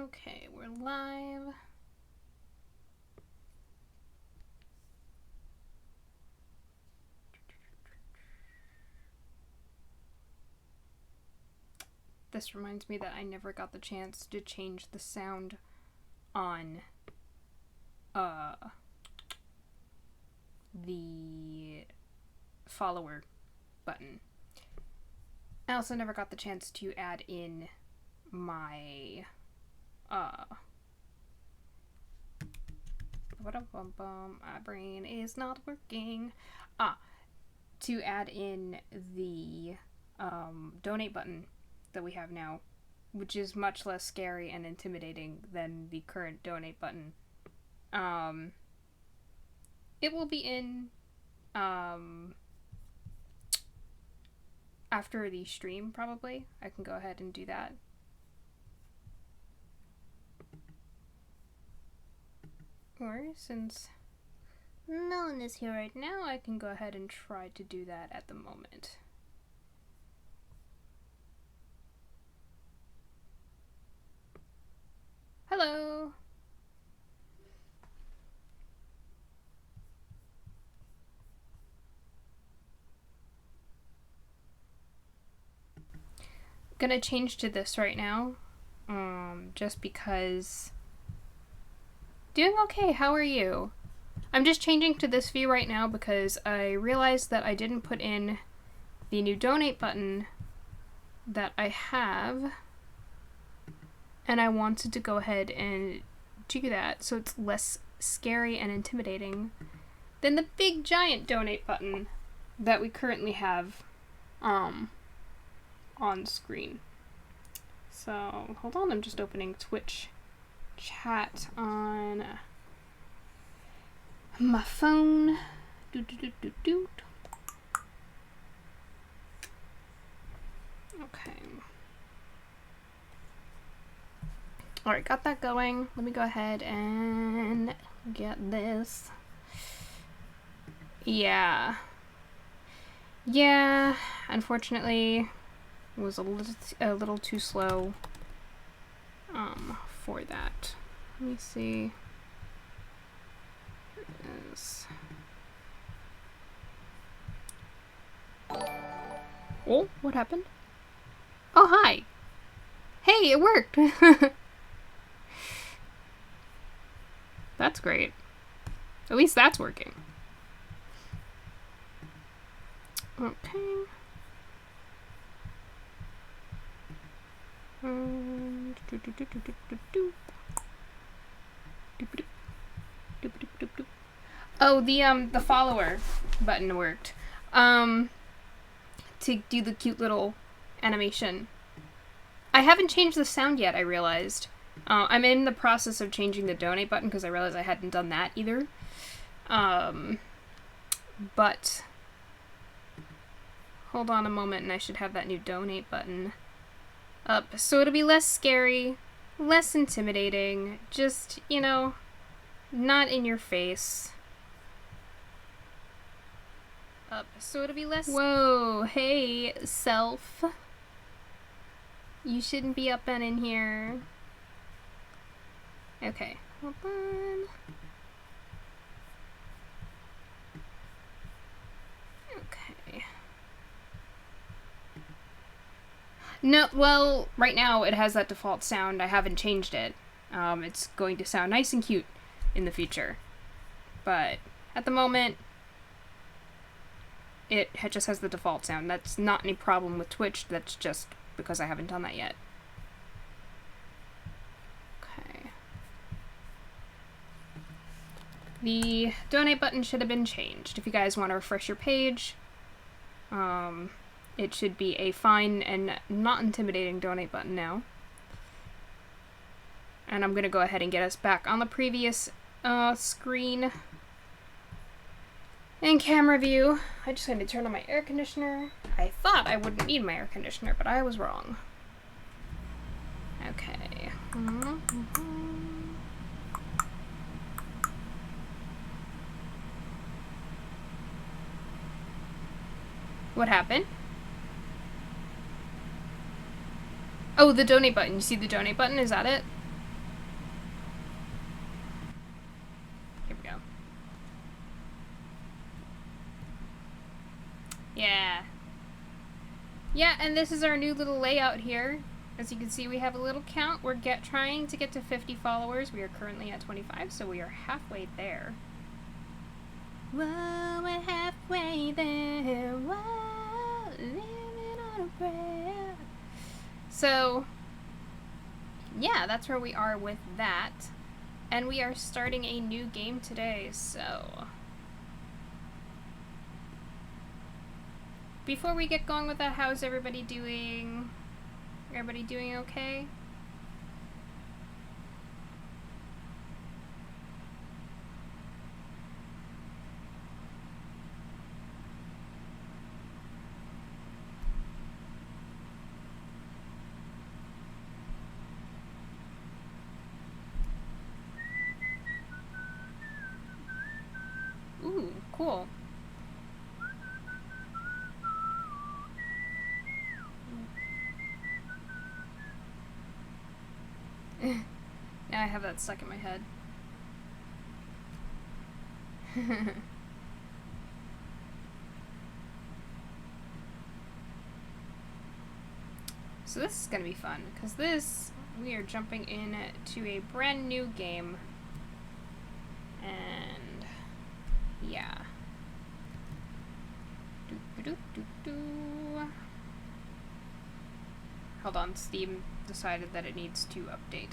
Okay, we're live. This reminds me that I never got the chance to change the sound on the follower button. I also never got the chance to add in my my brain is not working. To add in the donate button that we have now, which is much less scary and intimidating than the current donate button. It will be in after the stream, probably. I can go ahead and do that. Or since no one is here right now, I can go ahead and try to do that at the moment. Hello! Gonna change to this right now, just because. Doing okay, how are you? I'm just changing to this view right now because I realized that I didn't put in the new donate button that I have, and I wanted to go ahead and do that so it's less scary and intimidating than the big giant donate button that we currently have on screen. So hold on, I'm just opening Twitch chat on my phone. Okay. Alright, got that going. Let me go ahead and get this. Yeah, unfortunately, it was a little too slow for that. Let me see. Here it is. Oh, what happened? Oh, hi. Hey, it worked. That's great. At least that's working. Okay. Oh, the follower button worked. To do the cute little animation. I haven't changed the sound yet, I realized. I'm in the process of changing the donate button because I realized I hadn't done that either. But hold on a moment and I should have that new donate button up. So it'll be less scary, less intimidating, just, you know, not in your face. Up. So it'll be less. Whoa, hey, self. You shouldn't be up and in here. Okay, hold on. Okay. No, well, right now it has that default sound. I haven't changed it. It's going to sound nice and cute in the future. But at the moment, it just has the default sound. That's not any problem with Twitch. That's just because I haven't done that yet. Okay. The donate button should have been changed. If you guys want to refresh your page, it should be a fine and not intimidating donate button now. And I'm going to go ahead and get us back on the previous screen and camera view. I just had to turn on my air conditioner. I thought I wouldn't need my air conditioner, but I was wrong. Okay. What happened? Oh, the donate button. You see the donate button? Is that it? Yeah. Yeah, and this is our new little layout here. As you can see, we have a little count. We're trying to get to 50 followers. We are currently at 25, so we are halfway there. Whoa, we're halfway there. Whoa, living on a prayer. So, yeah, that's where we are with that. And we are starting a new game today, so... Before we get going with that, how's everybody doing? Everybody doing okay? Ooh, cool. Now I have that stuck in my head. So this is gonna be fun, because we are jumping in to a brand new game. And yeah. Hold on, Steam decided that it needs to update.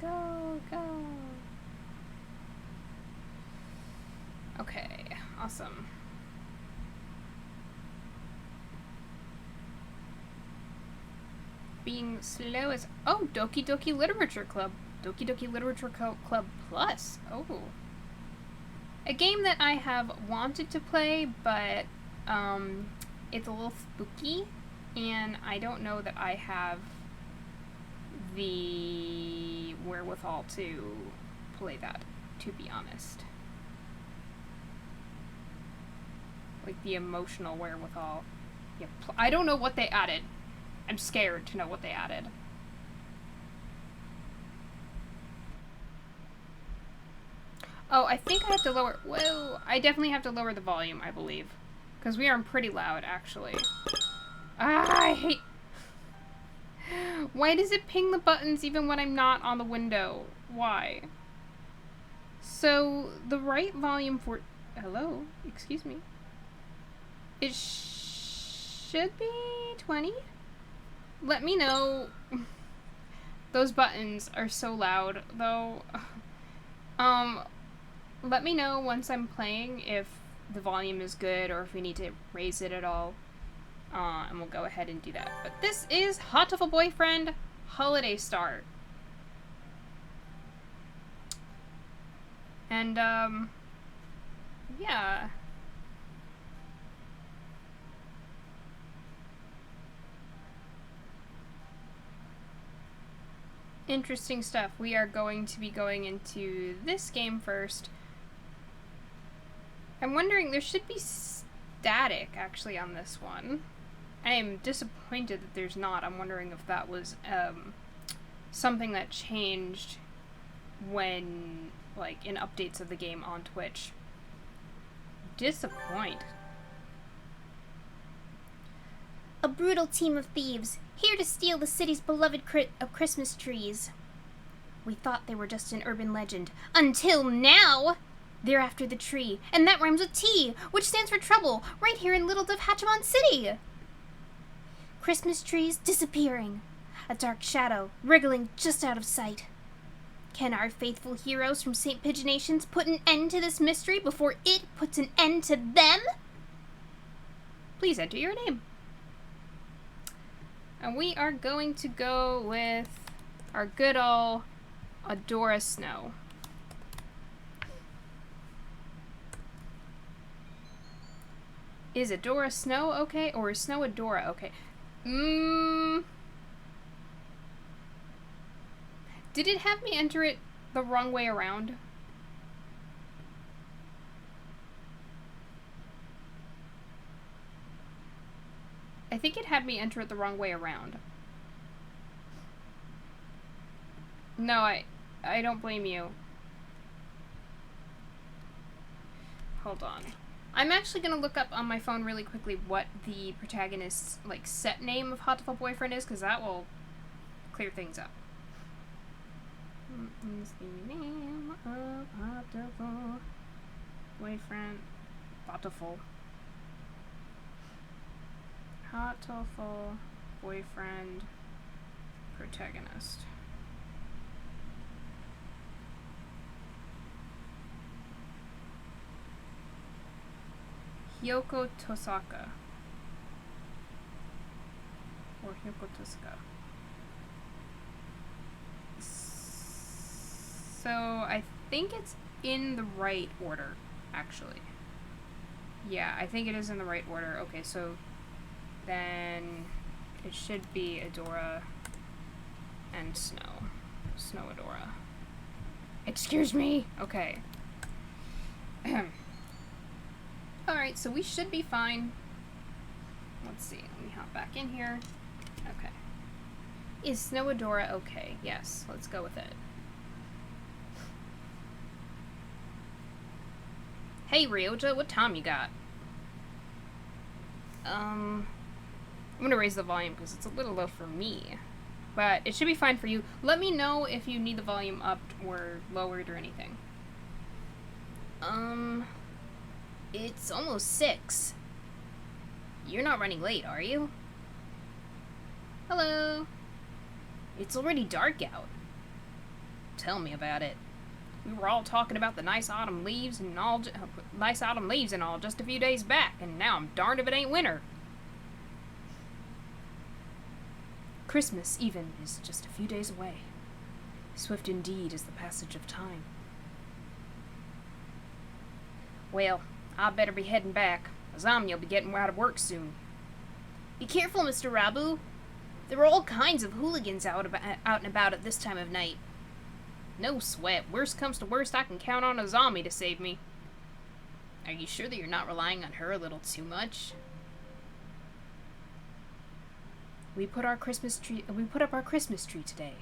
Go, go. Okay, awesome. Being slow as... Oh, Doki Doki Literature Club. Doki Doki Literature Club Plus. Oh. A game that I have wanted to play, but it's a little spooky, and I don't know that I have the wherewithal to play that, to be honest. Like, the emotional wherewithal. Yeah, I don't know what they added. I'm scared to know what they added. Oh, I think I have to lower... Whoa! I definitely have to lower the volume, I believe. Because we are pretty loud, actually. Ah, I hate... Why does it ping the buttons even when I'm not on the window? Why? So, the right volume for... Hello? Excuse me. It should be 20? Let me know. Those buttons are so loud, though. Let me know once I'm playing if the volume is good or if we need to raise it at all. And we'll go ahead and do that. But this is Hatoful Boyfriend Holiday Start. And, yeah. Interesting stuff. We are going to be going into this game first. I'm wondering, there should be static, actually, on this one. I am disappointed that there's not. I'm wondering if that was, something that changed when, like, in updates of the game on Twitch. Disappoint. A brutal team of thieves, here to steal the city's beloved Christmas trees. We thought they were just an urban legend, until now! They're after the tree, and that rhymes with T, which stands for trouble, right here in Littledove Hachiman City! Christmas trees disappearing. A dark shadow, wriggling just out of sight. Can our faithful heroes from St. Pigeonations put an end to this mystery before it puts an end to them? Please enter your name. And we are going to go with our good old Adora Snow. Is Adora Snow okay, or is Snow Adora okay? Did it have me enter it the wrong way around? I think it had me enter it the wrong way around. No, I don't blame you. Hold on. I'm actually gonna look up on my phone really quickly what the protagonist's, like, set name of Hatoful boyfriend is, because that will clear things up. What is the name of Hatoful boyfriend? Hatoful. Hatoful boyfriend protagonist. Hyoko Tosaka. Or Hyoko Tosaka. So, I think it's in the right order, actually. Yeah, I think it is in the right order. Okay, so then it should be Adora and Snow. Snow Adora. Excuse me! Okay. Alright, so we should be fine. Let's see, let me hop back in here. Okay. Is Snow Adora okay? Yes, let's go with it. Hey Ryoja, what time you got? I'm gonna raise the volume because it's a little low for me. But it should be fine for you. Let me know if you need the volume upped or lowered or anything. It's almost 6. You're not running late, are you? Hello. It's already dark out. Tell me about it. We were all talking about the nice autumn leaves and all just a few days back, and now I'm darned if it ain't winter. Christmas, even, is just a few days away. Swift indeed is the passage of time. Well, I better be heading back. Azamia'll be getting out of work soon. Be careful, Mr. Rabu. There are all kinds of hooligans out and about at this time of night. No sweat. Worst comes to worst, I can count on Azami to save me. Are you sure that you're not relying on her a little too much? We put up our Christmas tree today.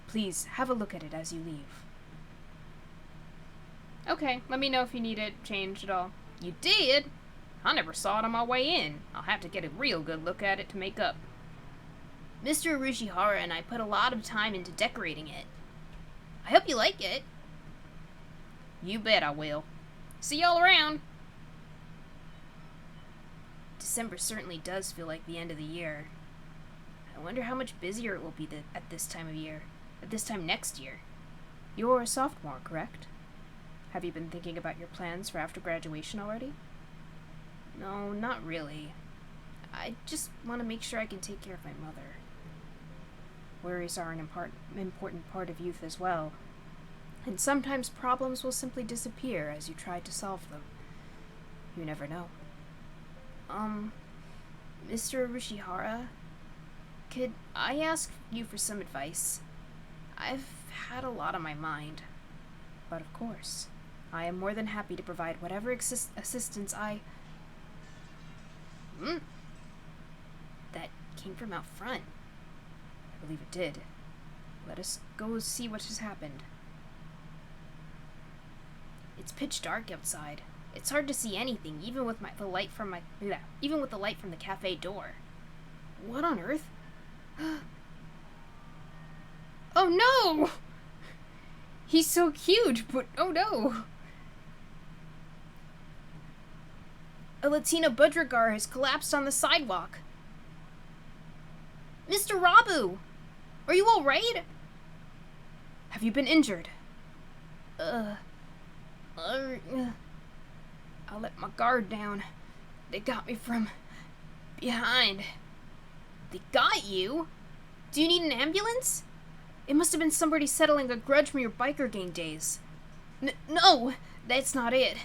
Please have a look at it as you leave. Okay, let me know if you need it changed at all. You did? I never saw it on my way in. I'll have to get a real good look at it to make up. Mr. Urushihara and I put a lot of time into decorating it. I hope you like it. You bet I will. See y'all around. December certainly does feel like the end of the year. I wonder how much busier it will be at this time of year. At this time next year. You're a sophomore, correct? Have you been thinking about your plans for after graduation already? No, not really. I just want to make sure I can take care of my mother. Worries are an important part of youth as well. And sometimes problems will simply disappear as you try to solve them. You never know. Mr. Urushihara, could I ask you for some advice? I've had a lot on my mind. But of course, I am more than happy to provide whatever assistance I... That came from out front. I believe it did. Let us go see what has happened. It's pitch dark outside. It's hard to see anything, even with the light from the cafe door. What on earth? Oh no! He's so cute, but oh no! A Latina Budrigar has collapsed on the sidewalk. Mr. Rabu! Are you alright? Have you been injured? I let my guard down. They got me from behind. They got you? Do you need an ambulance? It must have been somebody settling a grudge from your biker gang days. No, that's not it.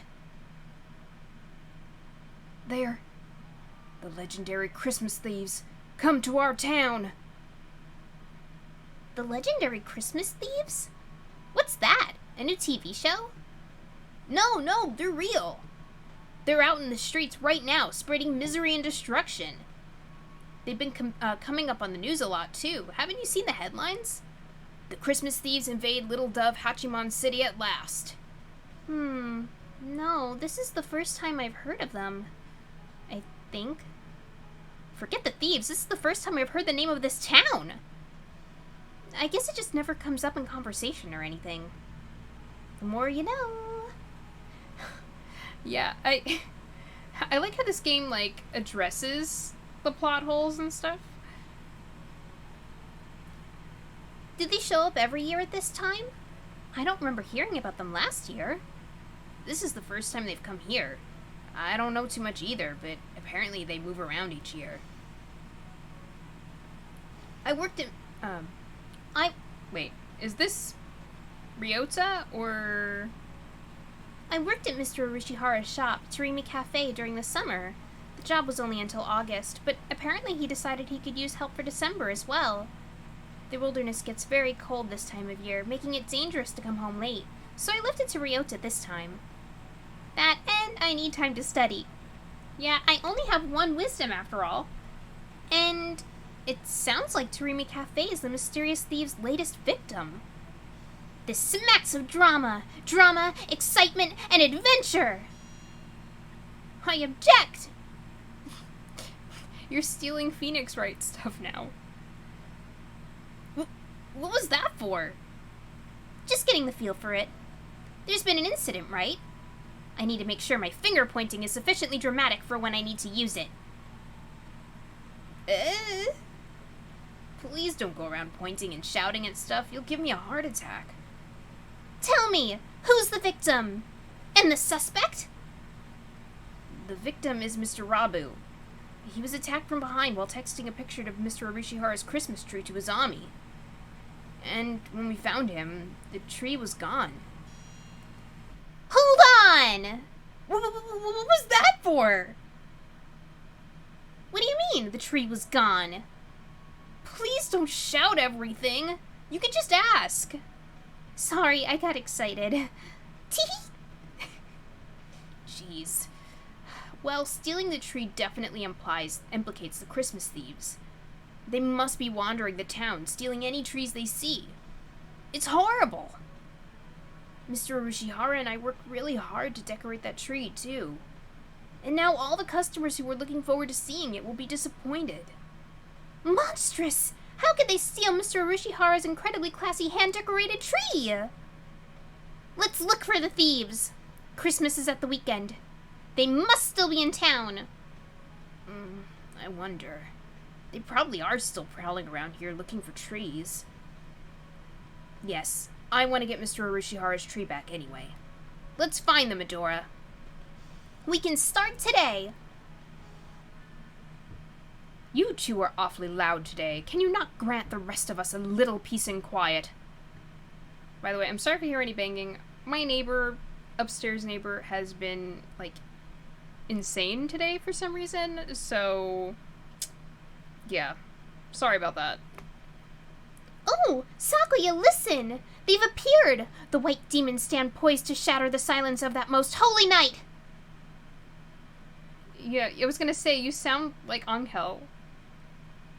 They're the legendary Christmas Thieves. Come to our town! The legendary Christmas Thieves? What's that? A new TV show? No, they're real. They're out in the streets right now, spreading misery and destruction. They've been coming up on the news a lot, too. Haven't you seen the headlines? The Christmas Thieves invade Littledove Hachiman City at last. No, this is the first time I've heard of them. I think. Forget the thieves, this is the first time I've heard the name of this town! I guess it just never comes up in conversation or anything. The more you know. Yeah, I like how this game, like, addresses the plot holes and stuff. Did they show up every year at this time? I don't remember hearing about them last year. This is the first time they've come here. I don't know too much either, but apparently they move around each year. I worked at... Wait, is this Ryota, or... I worked at Mr. Urishihara's shop, Tarimi Cafe, during the summer. The job was only until August, but apparently he decided he could use help for December as well. The wilderness gets very cold this time of year, making it dangerous to come home late, so I left it to Ryota this time. That, and I need time to study. Yeah, I only have one wisdom after all. And it sounds like Tarimi Cafe is the mysterious thief's latest victim. This smacks of drama, excitement, and adventure! I object! You're stealing Phoenix Wright stuff now. What was that for? Just getting the feel for it. There's been an incident, right? I need to make sure my finger pointing is sufficiently dramatic for when I need to use it. Please don't go around pointing and shouting at stuff. You'll give me a heart attack. Tell me, who's the victim? And the suspect? The victim is Mr. Rabu. He was attacked from behind while texting a picture of Mr. Urishihara's Christmas tree to Izami. And when we found him, the tree was gone. Hold on! What was that for? What do you mean, the tree was gone? Please don't shout everything. You could just ask. Sorry, I got excited. Jeez. Well, stealing the tree definitely implicates the Christmas Thieves. They must be wandering the town, stealing any trees they see. It's horrible. Mr. Urishihara and I worked really hard to decorate that tree, too. And now all the customers who were looking forward to seeing it will be disappointed. Monstrous! How could they steal Mr. Urishihara's incredibly classy hand-decorated tree? Let's look for the thieves. Christmas is at the weekend. They must still be in town. I wonder. They probably are still prowling around here looking for trees. Yes, I want to get Mr. Urishihara's tree back anyway. Let's find them, Adora. We can start today. You two are awfully loud today. Can you not grant the rest of us a little peace and quiet? By the way, I'm sorry if you hear any banging. My upstairs neighbor, has been, like, insane today for some reason, so... yeah. Sorry about that. Oh, Sakuya, listen! They've appeared! The white demons stand poised to shatter the silence of that most holy night! Yeah, I was gonna say, you sound like Angel.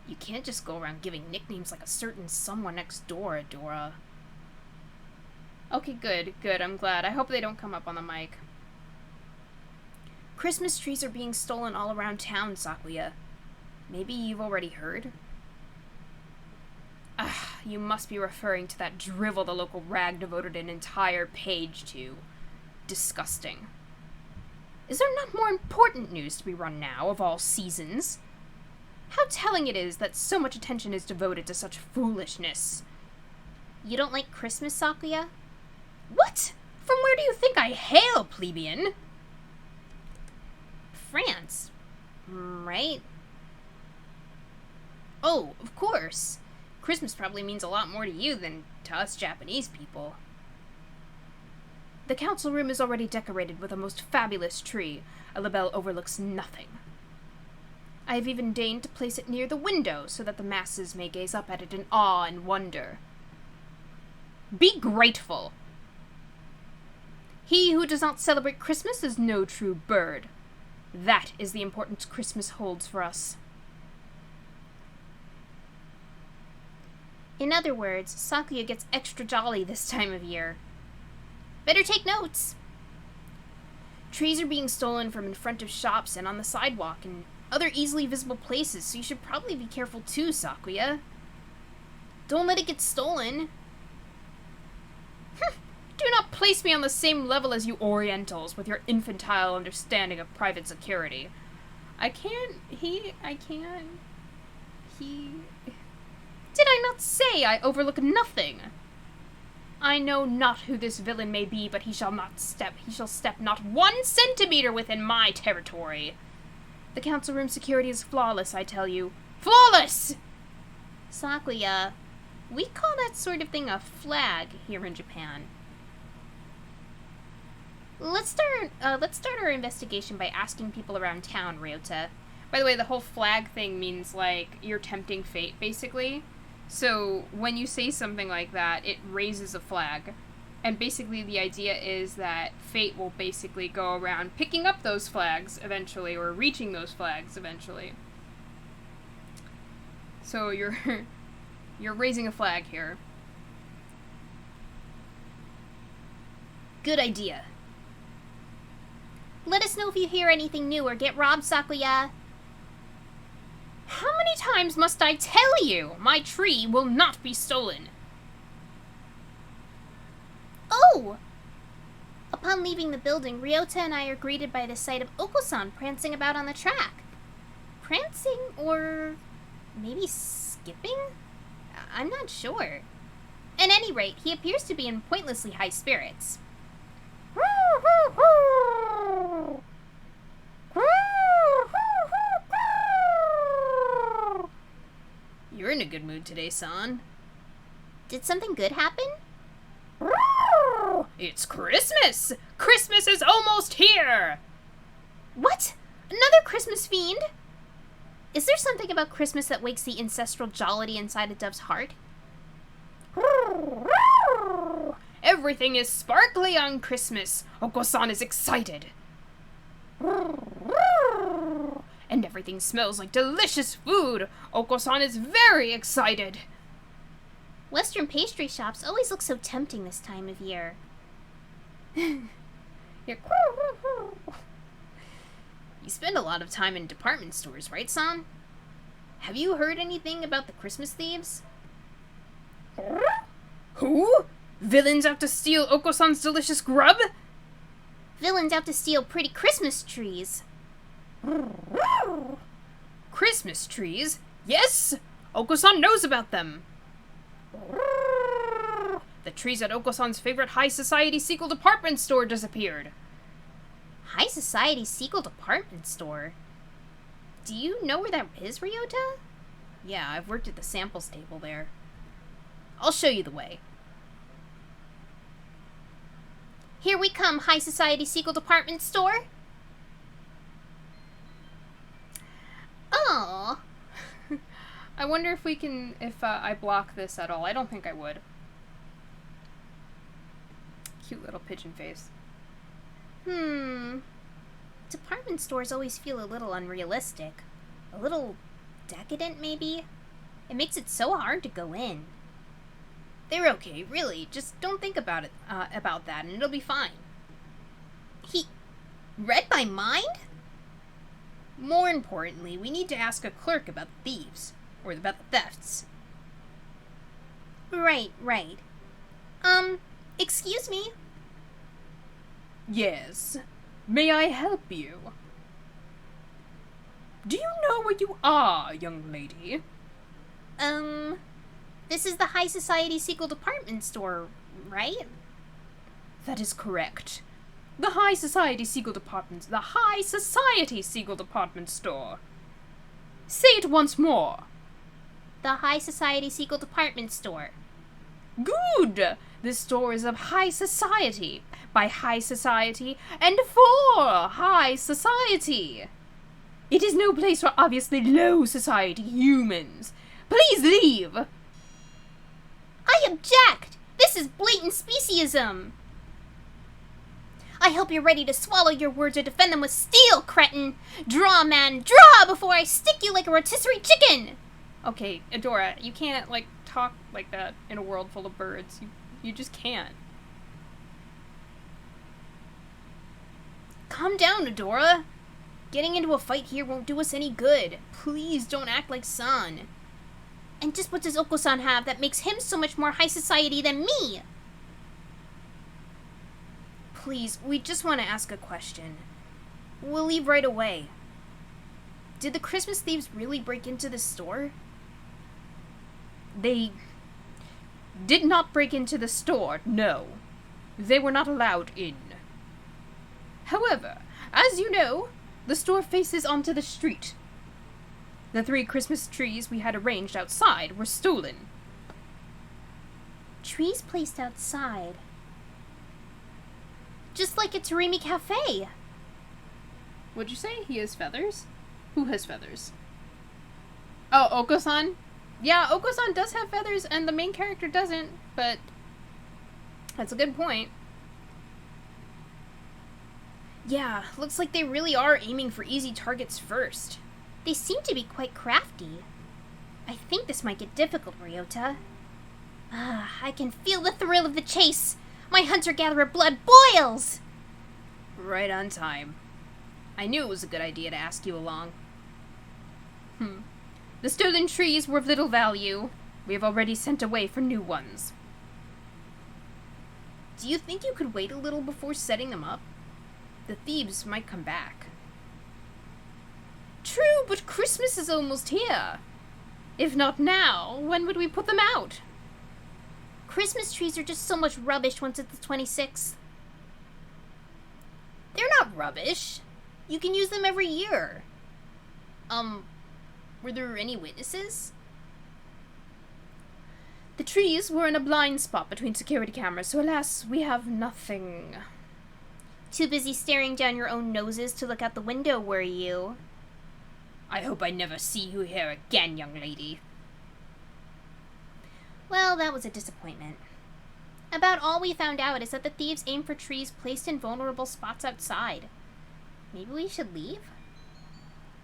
You can't just go around giving nicknames like a certain someone next door, Adora. Okay, good, I'm glad. I hope they don't come up on the mic. Christmas trees are being stolen all around town, Sakuya. Maybe you've already heard? You must be referring to that drivel the local rag devoted an entire page to. Disgusting. Is there not more important news to be run now, of all seasons? How telling it is that so much attention is devoted to such foolishness. You don't like Christmas, Sakuya? What? From where do you think I hail, plebeian? France. Right? Oh, of course. Christmas probably means a lot more to you than to us Japanese people. The council room is already decorated with a most fabulous tree. A labelle overlooks nothing. I have even deigned to place it near the window so that the masses may gaze up at it in awe and wonder. Be grateful! He who does not celebrate Christmas is no true bird. That is the importance Christmas holds for us. In other words, Sakuya gets extra jolly this time of year. Better take notes. Trees are being stolen from in front of shops and on the sidewalk and other easily visible places, so you should probably be careful too, Sakuya. Don't let it get stolen. Do not place me on the same level as you Orientals with your infantile understanding of private security. Did I not say I overlook nothing? I know not who this villain may be, but he shall step not 1 centimeter within my territory. The council room security is flawless, I tell you. Flawless! Sakuya, we call that sort of thing a flag here in Japan. Let's start our investigation by asking people around town, Ryota. By the way, the whole flag thing means, like, you're tempting fate, basically. So, when you say something like that, it raises a flag. And basically the idea is that fate will basically go around picking up those flags eventually, or reaching those flags eventually. So you're raising a flag here. Good idea. Let us know if you hear anything new or get robbed, Sakuya. How many times must I tell you? My tree will not be stolen. Oh! Upon leaving the building, Ryota and I are greeted by the sight of Oko-san prancing about on the track. Prancing, or maybe skipping? I'm not sure. At any rate, he appears to be in pointlessly high spirits. You're in a good mood today, son. Did something good happen? It's Christmas! Christmas is almost here! What? Another Christmas fiend? Is there something about Christmas that wakes the ancestral jollity inside a dove's heart? Everything is sparkly on Christmas. Oko-san is excited. And everything smells like delicious food. Oko-san is very excited. Western pastry shops always look so tempting this time of year. You spend a lot of time in department stores, right, son? Have you heard anything about the Christmas Thieves? Who? Villains out to steal Oko-san's delicious grub? Villains out to steal pretty Christmas trees. Christmas trees? Yes! Oko-san knows about them. The trees at Oko-san's favorite high society sequel department store disappeared. High society sequel department store? Do you know where that is, Ryota? Yeah, I've worked at the samples table there. I'll show you the way. Here we come, high society sequel department store. Oh. I wonder if we can, I block this at all. I don't think I would. Cute little pigeon face. Department stores always feel a little unrealistic. A little decadent, maybe? It makes it so hard to go in. They're okay, really. Just don't think about it, about that, and it'll be fine. He read my mind? More importantly, we need to ask a clerk about the thieves. Or about the thefts. Right. Excuse me? Yes. May I help you? Do you know where you are, young lady? This is the High Society Sequel Department Store, right? That is correct. The High Society Sequel Department Store. Say it once more. The High Society Sequel Department Store. Good! This store is of high society, by high society, and for high society. It is no place for obviously low society humans. Please leave! I object! This is blatant speciesism! I hope you're ready to swallow your words or defend them with steel, cretin! Draw, man, draw before I stick you like a rotisserie chicken! Okay, Adora, you can't, like, talk like that in a world full of birds. You just can't. Calm down, Adora. Getting into a fight here won't do us any good. Please don't act like San. And just what does Oko-san have that makes him so much more high society than me? Please, we just want to ask a question. We'll leave right away. Did the Christmas Thieves really break into the store? They did not break into the store, no. They were not allowed in. However, as you know, the store faces onto the street. The 3 Christmas trees we had arranged outside were stolen. Trees placed outside? Just like at Tarimi Cafe. What'd you say? He has feathers? Who has feathers? Oh, Oko-san? Yeah, Oko-san does have feathers, and the main character doesn't, but that's a good point. Yeah, looks like they really are aiming for easy targets first. They seem to be quite crafty. I think this might get difficult, Ryota. I can feel the thrill of the chase. My hunter-gatherer blood boils! Right on time. I knew it was a good idea to ask you along. The stolen trees were of little value. We have already sent away for new ones. Do you think you could wait a little before setting them up? The thieves might come back. True, but Christmas is almost here. If not now, when would we put them out? Christmas trees are just so much rubbish once it's the 26th. They're not rubbish. You can use them every year. Were there any witnesses? The trees were in a blind spot between security cameras, so alas, we have nothing. Too busy staring down your own noses to look out the window, were you? I hope I never see you here again, young lady. Well, that was a disappointment. About all we found out is that the thieves aim for trees placed in vulnerable spots outside. Maybe we should leave?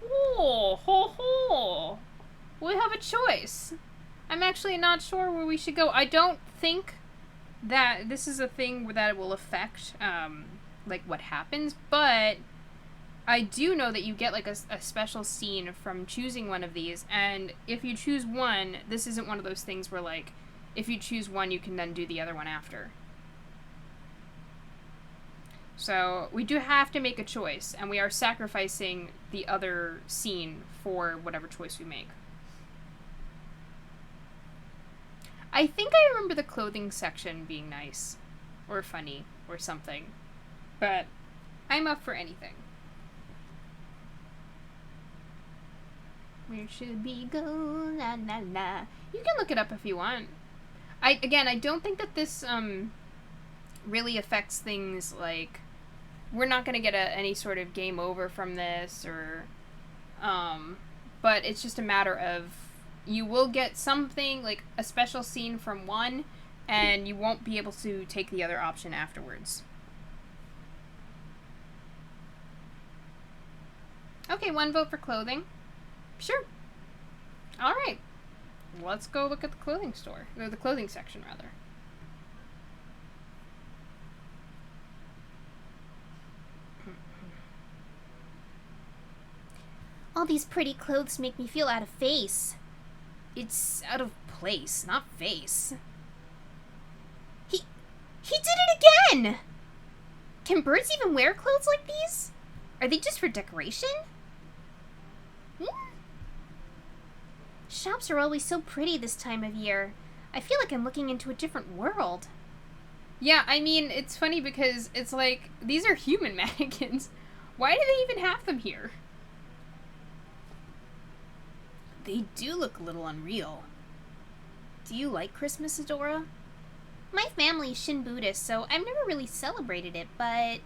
Oh, ho, ho. We have a choice. I'm actually not sure where we should go. I don't think that this is a thing that it will affect, like, what happens, but I do know that you get, like, a special scene from choosing one of these, and if you choose one, this isn't one of those things where, like, if you choose one, you can then do the other one after. So, we do have to make a choice, and we are sacrificing the other scene for whatever choice we make. I think I remember the clothing section being nice, or funny, or something. But I'm up for anything. Where should we go? La la la. You can look it up if you want. I don't think that this really affects things like we're not gonna get any sort of game over from this or but it's just a matter of you will get something like a special scene from one and you won't be able to take the other option afterwards. Okay, 1 vote for clothing. Sure. Alright. Let's go look at the clothing store. Or the clothing section, rather. All these pretty clothes make me feel out of face. It's out of place, not face. He did it again! Can birds even wear clothes like these? Are they just for decoration? Shops are always so pretty this time of year. I feel like I'm looking into a different world. Yeah, I mean, it's funny because it's like, these are human mannequins. Why do they even have them here? They do look a little unreal. Do you like Christmas, Adora? My family is Shin Buddhist, so I've never really celebrated it, but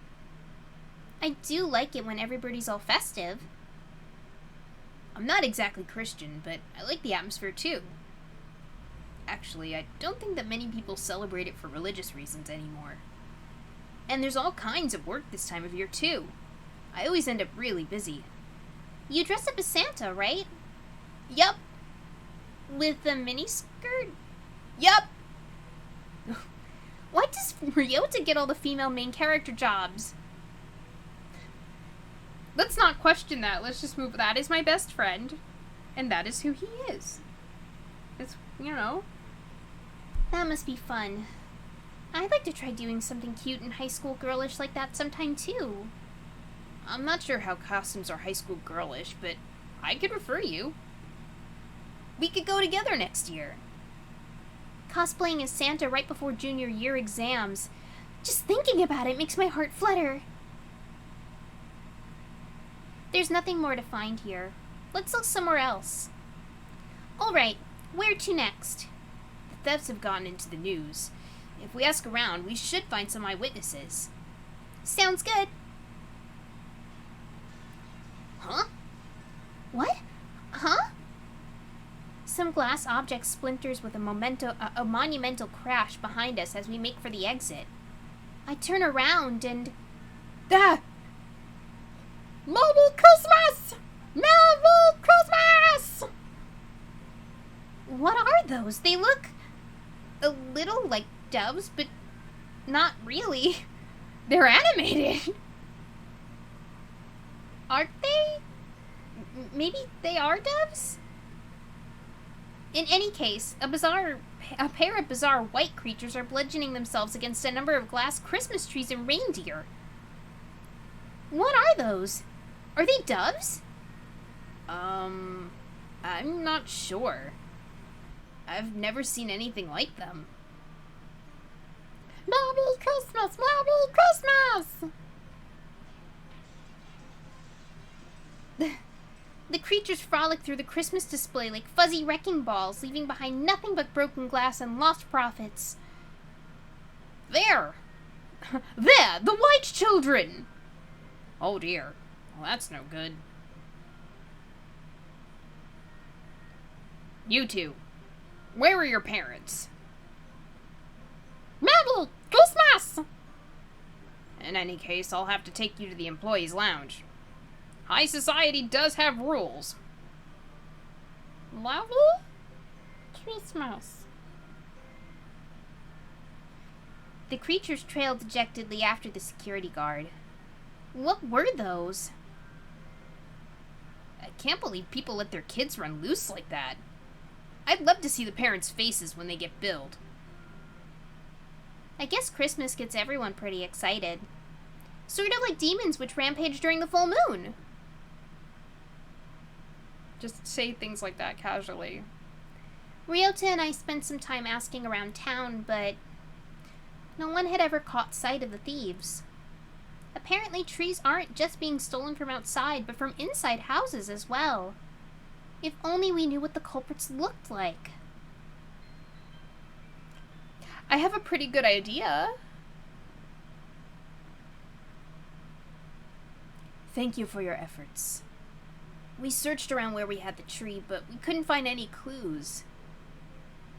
I do like it when Everybirdie's all festive. I'm not exactly Christian, but I like the atmosphere too. Actually, I don't think that many people celebrate it for religious reasons anymore. And there's all kinds of work this time of year too. I always end up really busy. You dress up as Santa, right? Yup. With the miniskirt? Yup! Why does Ryota get all the female main character jobs? Let's not question that. Let's just move. That is my best friend. And that is who he is. It's, you know. That must be fun. I'd like to try doing something cute and high school girlish like that sometime too. I'm not sure how costumes are high school girlish, but I could refer you. We could go together next year. Cosplaying as Santa right before junior year exams. Just thinking about it makes my heart flutter. There's nothing more to find here. Let's look somewhere else. Alright, where to next? The thefts have gotten into the news. If we ask around, we should find some eyewitnesses. Sounds good. Huh? What? Huh? Some glass object splinters with a monumental crash behind us as we make for the exit. I turn around and... Ah! Merry Christmas! Merry Christmas! What are those? They look a little like doves, but not really. They're animated. Aren't they? Maybe they are doves? In any case, a pair of bizarre white creatures are bludgeoning themselves against a number of glass Christmas trees and reindeer. What are those? Are they doves? I'm not sure. I've never seen anything like them. Merry Christmas! Merry Christmas! The creatures frolic through the Christmas display like fuzzy wrecking balls, leaving behind nothing but broken glass and lost profits. There! There! The white children! Oh dear. Well, that's no good. You two. Where are your parents? Merry Christmas! In any case, I'll have to take you to the employees' lounge. High society does have rules. Merry Christmas. The creatures trailed dejectedly after the security guard. What were those? I can't believe people let their kids run loose like that. I'd love to see the parents' faces when they get billed. I guess Christmas gets everyone pretty excited. Sort of like demons which rampage during the full moon. Just say things like that casually. Ryota and I spent some time asking around town, but no one had ever caught sight of the thieves. Apparently trees aren't just being stolen from outside, but from inside houses as well. If only we knew what the culprits looked like. I have a pretty good idea. Thank you for your efforts. We searched around where we had the tree, but we couldn't find any clues.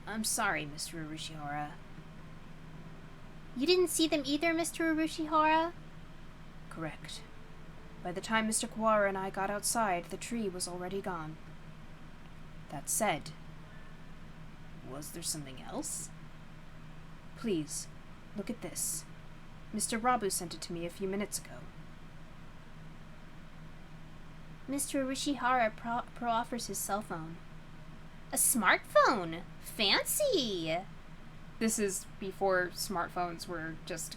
I'm sorry, Mr. Urushihara. You didn't see them either, Mr. Urushihara? Correct. By the time Mr. Kawara and I got outside, the tree was already gone. That said, was there something else? Please, look at this. Mr. Rabu sent it to me a few minutes ago. Mr. Urushihara offers his cell phone. A smartphone! Fancy! This is before smartphones were just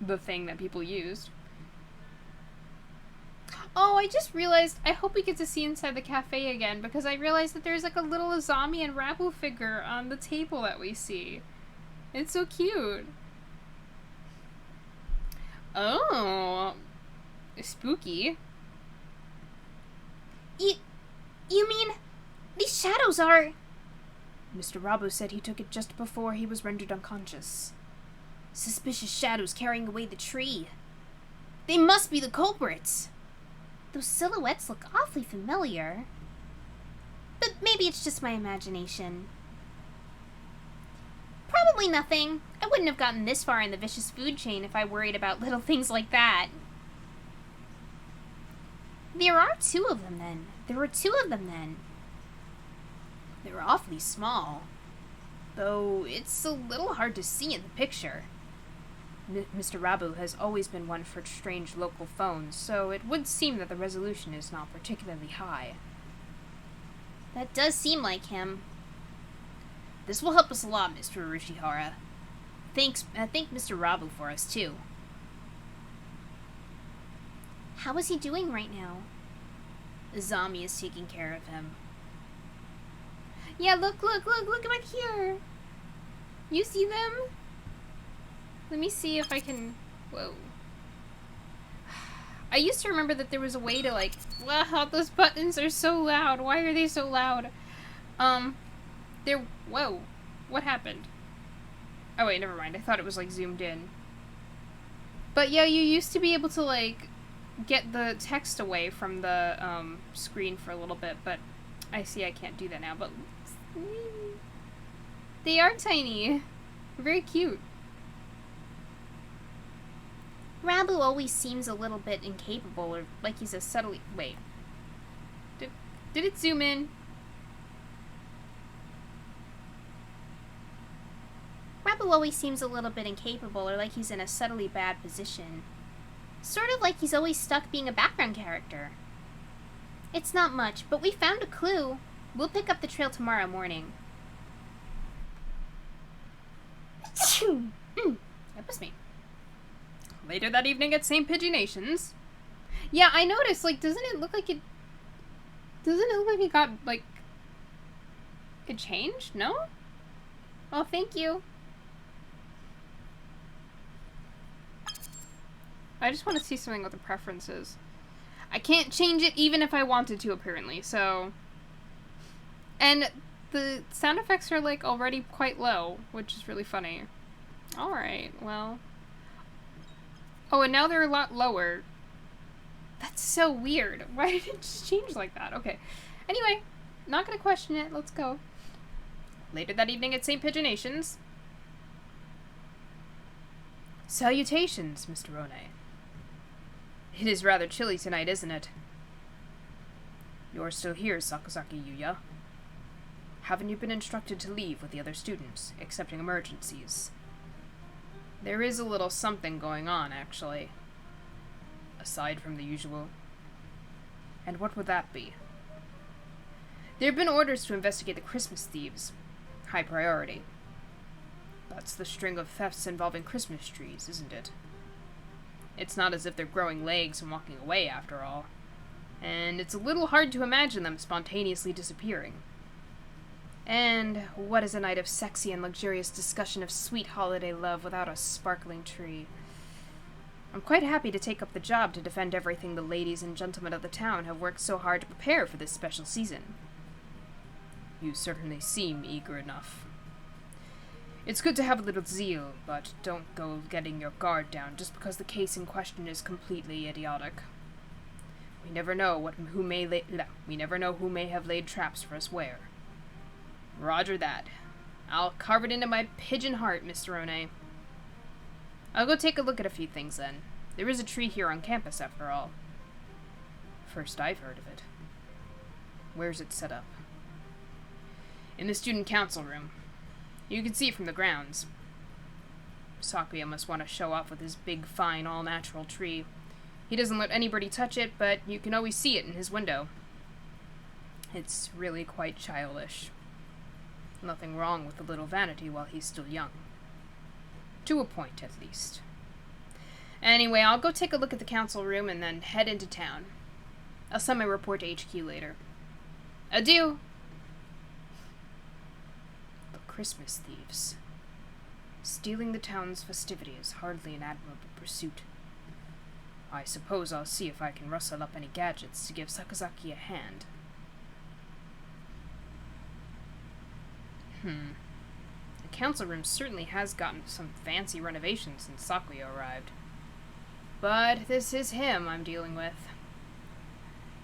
the thing that people used. Oh, I just realized, I hope we get to see inside the cafe again, because I realized that there's like a little Azami and Rabu figure on the table that we see. It's so cute. Oh, spooky. You mean, these shadows are... Mr. Rabu said he took it just before he was rendered unconscious. Suspicious shadows carrying away the tree. They must be the culprits. Those silhouettes look awfully familiar. But maybe it's just my imagination. Probably nothing. I wouldn't have gotten this far in the vicious food chain if I worried about little things like that. There are two of them then. There were two of them then. They're awfully small, though it's a little hard to see in the picture. Mr. Rabu has always been one for strange local phones, so it would seem that the resolution is not particularly high. That does seem like him. This will help us a lot, Mr. Urushihara. Thank Mr. Rabu for us, too. How is he doing right now? Izami is taking care of him. Yeah, look back here. You see them? Let me see if I can... Whoa. I used to remember that there was a way to, like... Wow, those buttons are so loud. Why are they so loud? Whoa. What happened? Oh, wait, never mind. I thought it was, like, zoomed in. But, yeah, you used to be able to, like, get the text away from the, screen for a little bit, but I see I can't do that now, but... They are tiny. Very cute. Rabu always seems a little bit incapable, or like he's a subtly... Wait. Did it zoom in? Rabu always seems a little bit incapable, or like he's in a subtly bad position. Sort of like he's always stuck being a background character. It's not much, but we found a clue. We'll pick up the trail tomorrow morning. That was me. Later that evening at St. Pidgeonations. Yeah, I noticed, like, doesn't it look like it got, like, it changed? No? Oh, thank you. I just want to see something with the preferences. I can't change it even if I wanted to, apparently, so... And the sound effects are, like, already quite low, which is really funny. Alright, well... Oh, and now they're a lot lower. That's so weird. Why did it just change like that? Okay. Anyway, not gonna question it. Let's go. Later that evening at St. Pidgeonations. Salutations, Mr. Rone. It is rather chilly tonight, isn't it? You're still here, Sakazaki Yuya. Haven't you been instructed to leave with the other students, excepting emergencies? There is a little something going on, actually. Aside from the usual. And what would that be? There have been orders to investigate the Christmas Thieves. High priority. That's the string of thefts involving Christmas trees, isn't it? It's not as if they're growing legs and walking away, after all. And it's a little hard to imagine them spontaneously disappearing. And what is a night of sexy and luxurious discussion of sweet holiday love without a sparkling tree? I'm quite happy to take up the job to defend everything the ladies and gentlemen of the town have worked so hard to prepare for this special season. You certainly seem eager enough. It's good to have a little zeal, but don't go getting your guard down just because the case in question is completely idiotic. We never know who may have laid traps for us where. Roger that. I'll carve it into my pigeon heart, Mr. One. I'll go take a look at a few things then. There is a tree here on campus, after all. First I've heard of it. Where's it set up? In the student council room. You can see it from the grounds. Sakuya must want to show off with his big, fine, all-natural tree. He doesn't let anybody touch it, but you can always see it in his window. It's really quite childish. Nothing wrong with a little vanity while he's still young. To a point, at least. Anyway, I'll go take a look at the council room and then head into town. I'll send my report to HQ later. Adieu! The Christmas Thieves. Stealing the town's festivity is hardly an admirable pursuit. I suppose I'll see if I can rustle up any gadgets to give Sakazaki a hand. The council room certainly has gotten some fancy renovations since Sakuya arrived. But this is him I'm dealing with.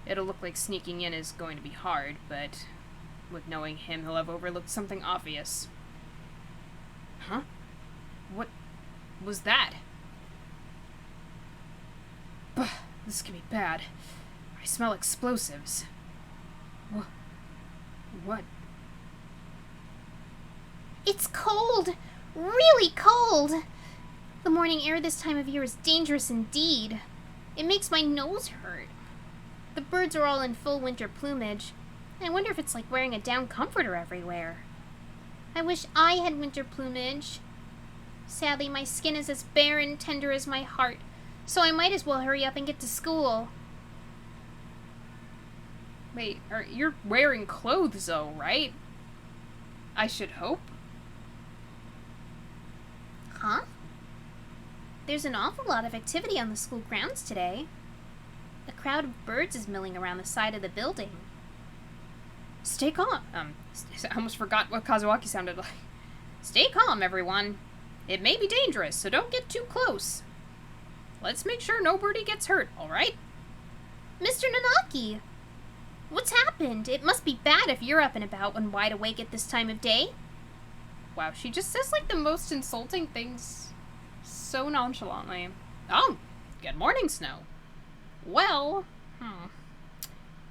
It'll look like sneaking in is going to be hard, but with knowing him, he'll have overlooked something obvious. Huh? What was that? Bah, this could be bad. I smell explosives. What? It's cold! Really cold! The morning air this time of year is dangerous indeed. It makes my nose hurt. The birds are all in full winter plumage. I wonder if it's like wearing a down comforter everywhere. I wish I had winter plumage. Sadly, my skin is as bare and tender as my heart, so I might as well hurry up and get to school. Wait, you're wearing clothes though, right? I should hope. Huh? There's an awful lot of activity on the school grounds today. A crowd of birds is milling around the side of the building. Stay calm. I almost forgot what Kazuaki sounded like. Stay calm, everyone. It may be dangerous, so don't get too close. Let's make sure nobody gets hurt, alright? Mr. Nanaki! What's happened? It must be bad if you're up and about when wide awake at this time of day. Wow, she just says like the most insulting things so nonchalantly. Oh, good morning, Snow. Well,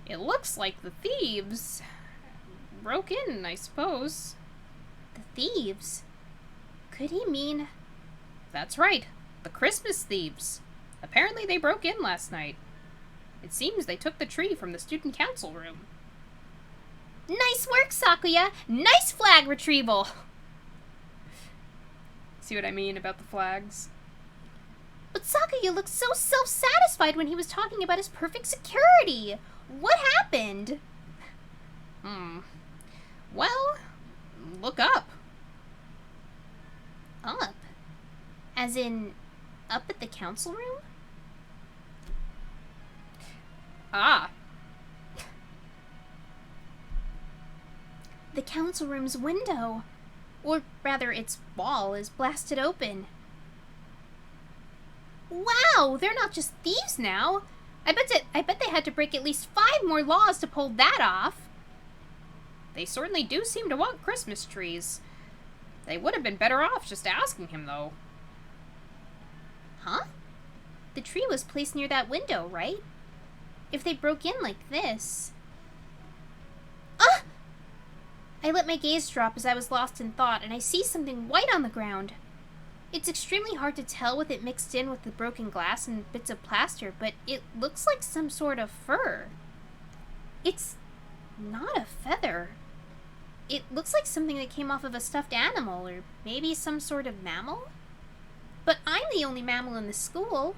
it looks like the thieves broke in, I suppose. The thieves? Could he mean... That's right, the Christmas Thieves. Apparently they broke in last night. It seems they took the tree from the student council room. Nice work, Sakuya! Nice flag retrieval! See what I mean about the flags? But Sakuya looked so self-satisfied when he was talking about his perfect security. What happened? Well, look up. Up? As in, up at the council room? Ah. The council room's window, or rather its wall, is blasted open. Wow, they're not just thieves now. I bet they had to break at least 5 more laws to pull that off. They certainly do seem to want Christmas trees. They would have been better off just asking him, though. Huh? The tree was placed near that window, right? If they broke in like this... Ah! I let my gaze drop as I was lost in thought, and I see something white on the ground. It's extremely hard to tell with it mixed in with the broken glass and bits of plaster, but it looks like some sort of fur. It's not a feather. It looks like something that came off of a stuffed animal, or maybe some sort of mammal? But I'm the only mammal in the school.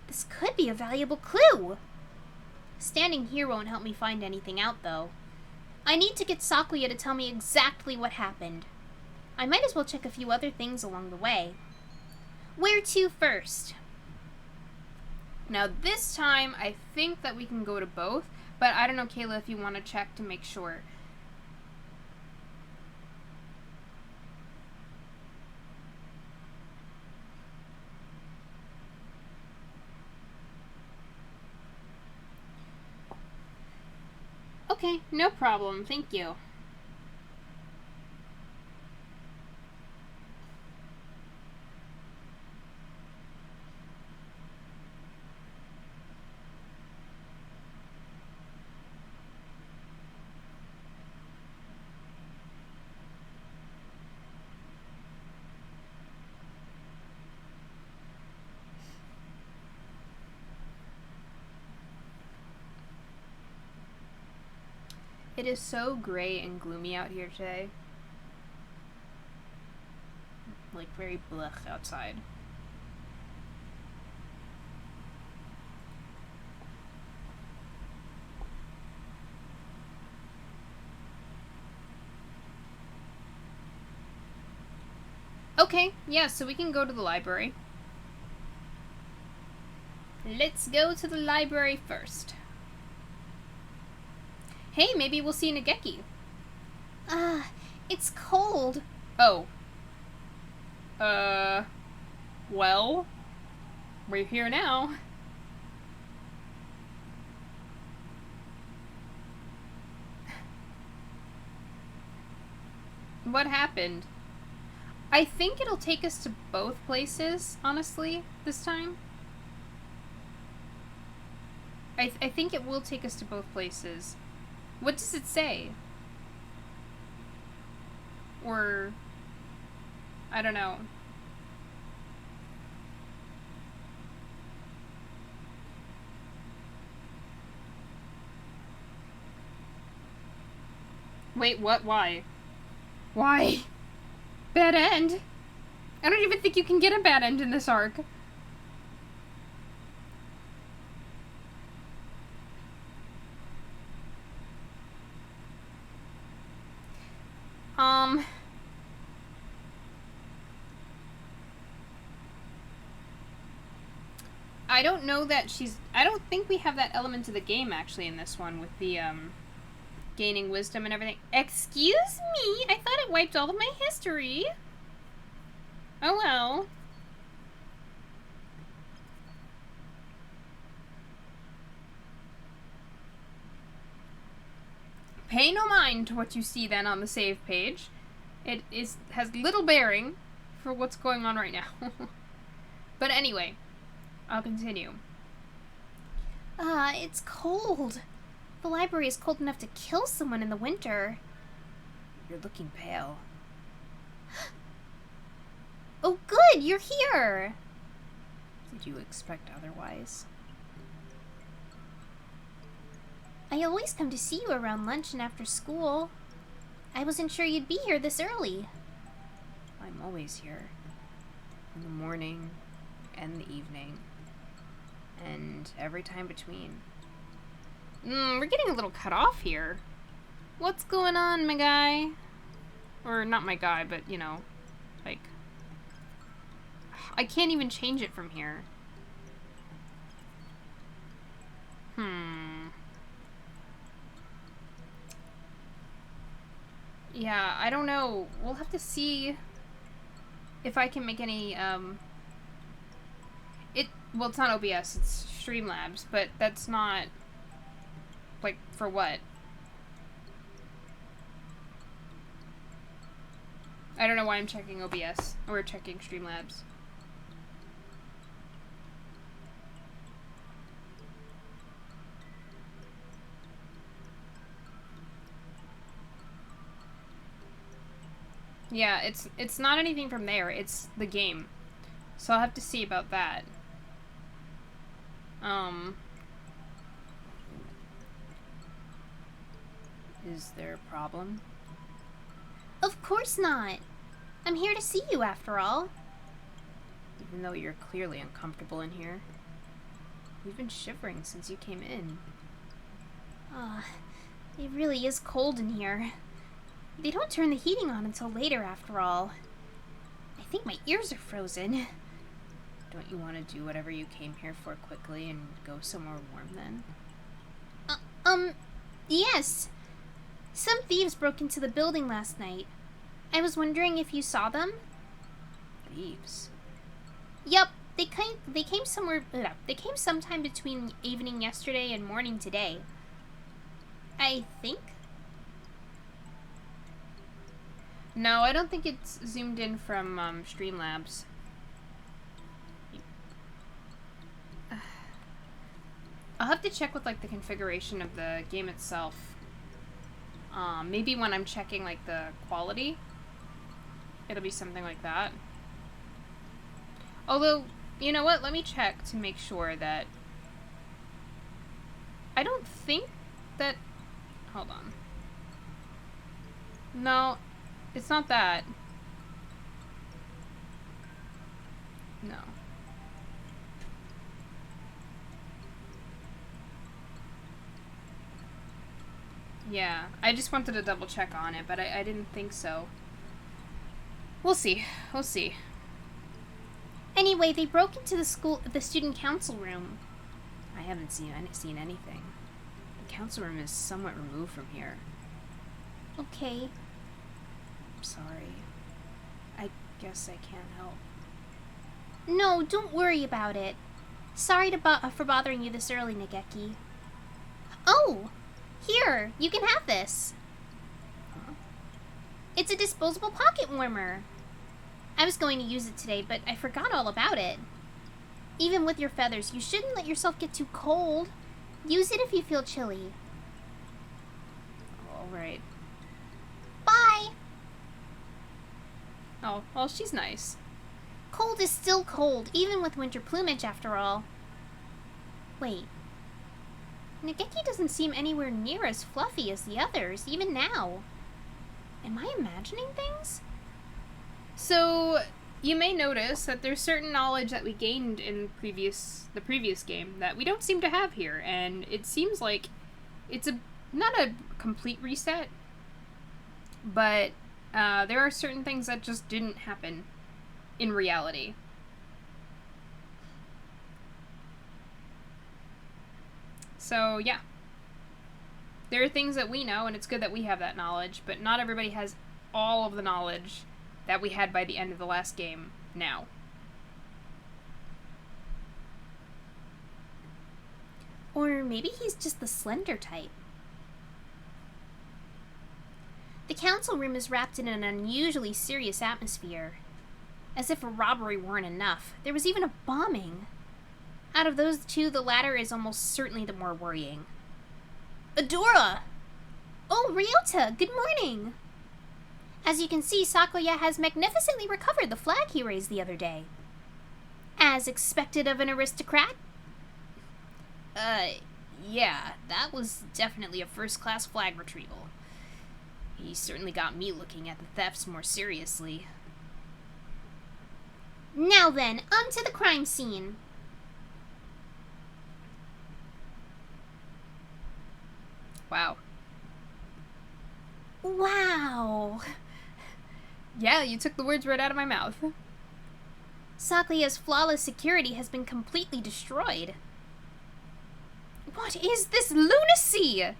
This could be a valuable clue. Standing here won't help me find anything out, though. I need to get Sakuya to tell me exactly what happened. I might as well check a few other things along the way. Where to first? Now this time, I think that we can go to both, but I don't know, Kayla, if you want to check to make sure. Okay, no problem. Thank you. It is so gray and gloomy out here today. Like, very blech outside. Okay, yeah, so we can go to the library. Let's go to the library first. Hey, maybe we'll see Nageki. It's cold. Oh. Well, we're here now. What happened? I think it'll take us to both places, honestly, this time. I think it will take us to both places. What does it say? Or, I don't know. Wait, what? Why? Why? Bad end? I don't even think you can get a bad end in this arc. I don't know that I don't think we have that element to the game, actually, in this one, with the, gaining wisdom and everything. Excuse me? I thought it wiped all of my history. Oh well. Pay no mind to what you see then on the save page. It has little bearing for what's going on right now. But anyway, I'll continue. It's cold. The library is cold enough to kill someone in the winter. You're looking pale. Oh, good, you're here. Did you expect otherwise? I always come to see you around lunch and after school. I wasn't sure you'd be here this early. I'm always here. In the morning and the evening. And every time between. We're getting a little cut off here. What's going on, my guy? Or not my guy, but, you know, like... I can't even change it from here. Yeah, I don't know. We'll have to see if I can make any, well, it's not OBS, it's Streamlabs, but that's not, like, for what? I don't know why I'm checking OBS, or checking Streamlabs. Yeah, it's not anything from there, it's the game. So I'll have to see about that. Is there a problem? Of course not. I'm here to see you after all. Even though you're clearly uncomfortable in here. We've been shivering since you came in. It really is cold in here. They don't turn the heating on until later after all. I think my ears are frozen. Don't you want to do whatever you came here for quickly and go somewhere warm then? Yes. Some thieves broke into the building last night. I was wondering if you saw them? Thieves? Yup. They came sometime between evening yesterday and morning today. I think. No, I don't think it's zoomed in from Streamlabs. I'll have to check with like the configuration of the game itself. Maybe when I'm checking like the quality, it'll be something like that. Although, you know what? Let me check to make sure that... I don't think that... Hold on. No, it's not that. No. Yeah, I just wanted to double check on it, but I didn't think so. We'll see. We'll see. Anyway, they broke into the student council room. I haven't seen anything. The council room is somewhat removed from here. Okay. I'm sorry. I guess I can't help. No, don't worry about it. Sorry for bothering you this early, Nageki. Oh! Here, you can have this. Huh? It's a disposable pocket warmer. I was going to use it today, but I forgot all about it. Even with your feathers, you shouldn't let yourself get too cold. Use it if you feel chilly. All right. Bye! Oh, well, she's nice. Cold is still cold, even with winter plumage, after all. Wait. Nageki doesn't seem anywhere near as fluffy as the others, even now. Am I imagining things? So, you may notice that there's certain knowledge that we gained in the previous game that we don't seem to have here, and it seems like it's not a complete reset, but there are certain things that just didn't happen in reality. So, yeah. There are things that we know, and it's good that we have that knowledge, but not everybody has all of the knowledge that we had by the end of the last game now. Or maybe he's just the slender type. The council room is wrapped in an unusually serious atmosphere. As if a robbery weren't enough, there was even a bombing. Out of those two, the latter is almost certainly the more worrying. Adora! Oh, Ryota, good morning! As you can see, Sakuya has magnificently recovered the flag he raised the other day. As expected of an aristocrat? Yeah, that was definitely a first-class flag retrieval. He certainly got me looking at the thefts more seriously. Now then, on to the crime scene. Wow. Wow. Yeah, you took the words right out of my mouth. Sakuya's flawless security has been completely destroyed. What is this lunacy?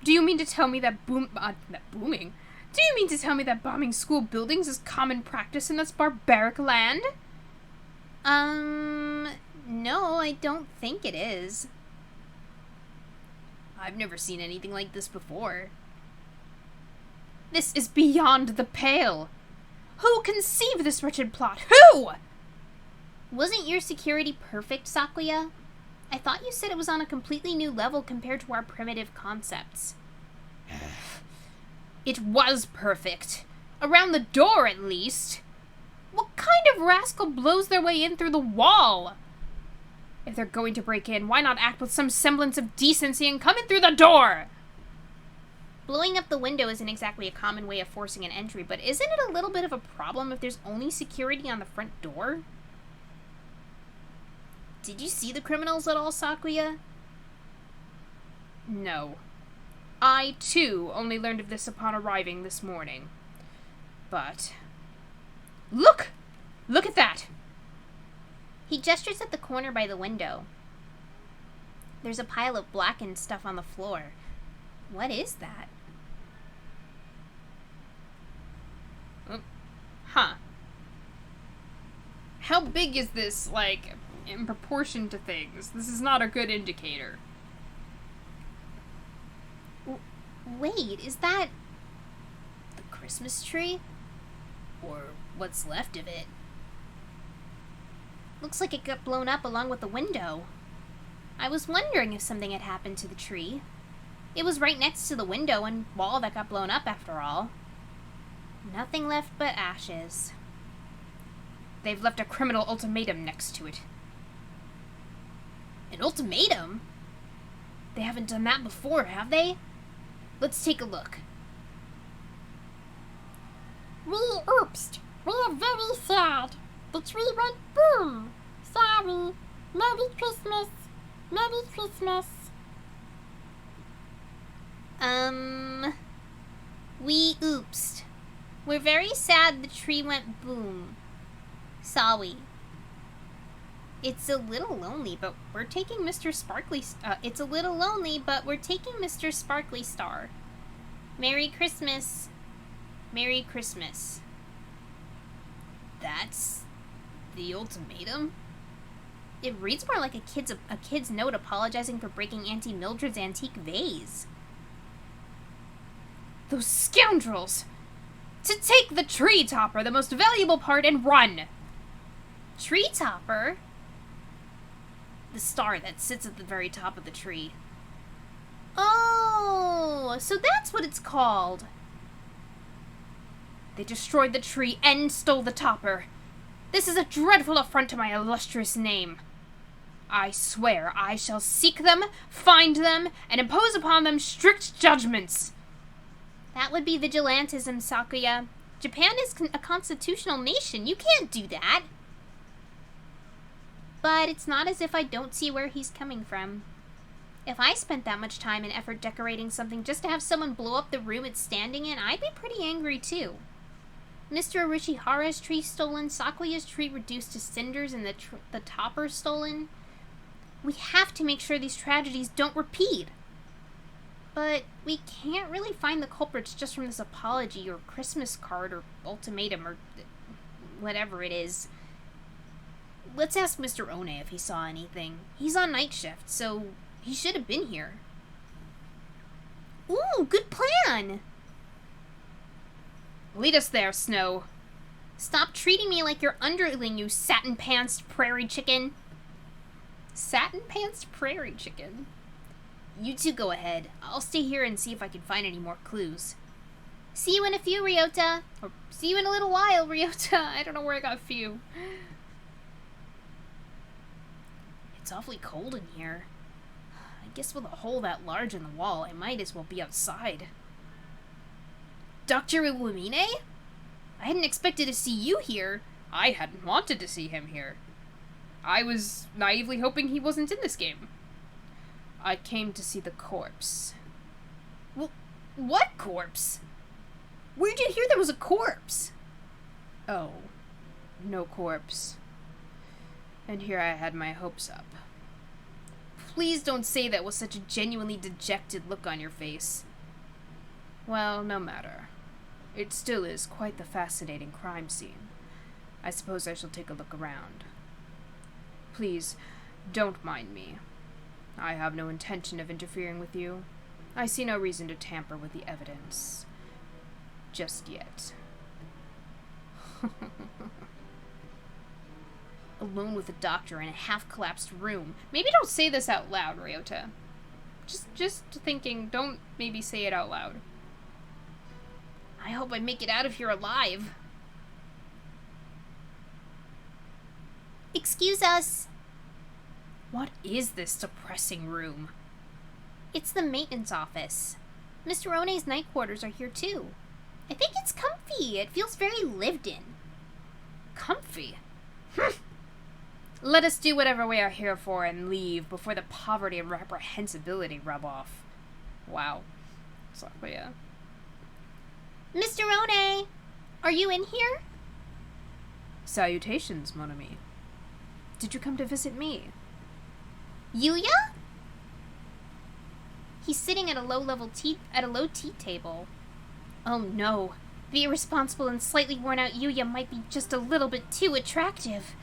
Do you mean to tell me that booming? Do you mean to tell me that bombing school buildings is common practice in this barbaric land? No, I don't think it is. I've never seen anything like this before. This is beyond the pale. Who conceived this wretched plot? Who? Wasn't your security perfect, Sakuya? I thought you said it was on a completely new level compared to our primitive concepts. It was perfect. Around the door, at least. What kind of rascal blows their way in through the wall? If they're going to break in, why not act with some semblance of decency and come in through the door? Blowing up the window isn't exactly a common way of forcing an entry, but isn't it a little bit of a problem if there's only security on the front door? Did you see the criminals at all, Sakuya? No. I, too, only learned of this upon arriving this morning. But... Look! Look at that! He gestures at the corner by the window. There's a pile of blackened stuff on the floor. What is that? Huh. How big is this, like, in proportion to things? This is not a good indicator. Wait, is that the Christmas tree? Or what's left of it? Looks like it got blown up along with the window. I was wondering if something had happened to the tree. It was right next to the window and wall that got blown up after all. Nothing left but ashes. They've left a criminal ultimatum next to it. An ultimatum? They haven't done that before, have they? Let's take a look. We oopsed. We are very sad. The tree went boom. Sorry. Merry Christmas. Merry Christmas. We oopsed. We're very sad the tree went boom. Sorry. It's a little lonely, but we're taking Mr. Sparkly... it's a little lonely, but we're taking Mr. Sparkly Star. Merry Christmas. Merry Christmas. That's... the ultimatum? It reads more like a kid's note apologizing for breaking Auntie Mildred's antique vase. Those scoundrels! To take the tree topper, the most valuable part, and run! Tree topper? The star that sits at the very top of the tree. Oh, so that's what it's called. They destroyed the tree and stole the topper. This is a dreadful affront to my illustrious name. I swear I shall seek them, find them, and impose upon them strict judgments. That would be vigilantism, Sakuya. Japan is a constitutional nation. You can't do that. But it's not as if I don't see where he's coming from. If I spent that much time and effort decorating something just to have someone blow up the room it's standing in, I'd be pretty angry too. Mr. Orishihara's tree stolen, Sakuya's tree reduced to cinders, and the topper stolen. We have to make sure these tragedies don't repeat. But we can't really find the culprits just from this apology or Christmas card or ultimatum or whatever it is. Let's ask Mr. One if he saw anything. He's on night shift, so he should have been here. Ooh, good plan! Lead us there, Snow. Stop treating me like your underling, you satin-pantsed prairie chicken. Satin-pantsed prairie chicken? You two go ahead. I'll stay here and see if I can find any more clues. See you in a few, Ryota. Or see you in a little while, Ryota. I don't know where I got few. It's awfully cold in here. I guess with a hole that large in the wall, I might as well be outside. Dr. Iwamine? I hadn't expected to see you here. I hadn't wanted to see him here. I was naively hoping he wasn't in this game. I came to see the corpse. Well, what corpse? Where'd you hear there was a corpse? Oh, no corpse. And here I had my hopes up. Please don't say that with such a genuinely dejected look on your face. Well, no matter. It still is quite the fascinating crime scene. I suppose I shall take a look around. Please, don't mind me. I have no intention of interfering with you. I see no reason to tamper with the evidence. Just yet. Alone with a doctor in a half-collapsed room. Maybe don't say this out loud, Ryota. Just thinking, don't maybe say it out loud. I hope I make it out of here alive. Excuse us. What is this depressing room? It's the maintenance office. Mr. One's night quarters are here too. I think it's comfy. It feels very lived in. Comfy? Let us do whatever we are here for and leave before the poverty and reprehensibility rub off. Wow. Sakuya. Mr. One, are you in here? Salutations, mon ami. Did you come to visit me? Yuya? He's sitting at a low tea table. Oh no. The irresponsible and slightly worn out Yuya might be just a little bit too attractive.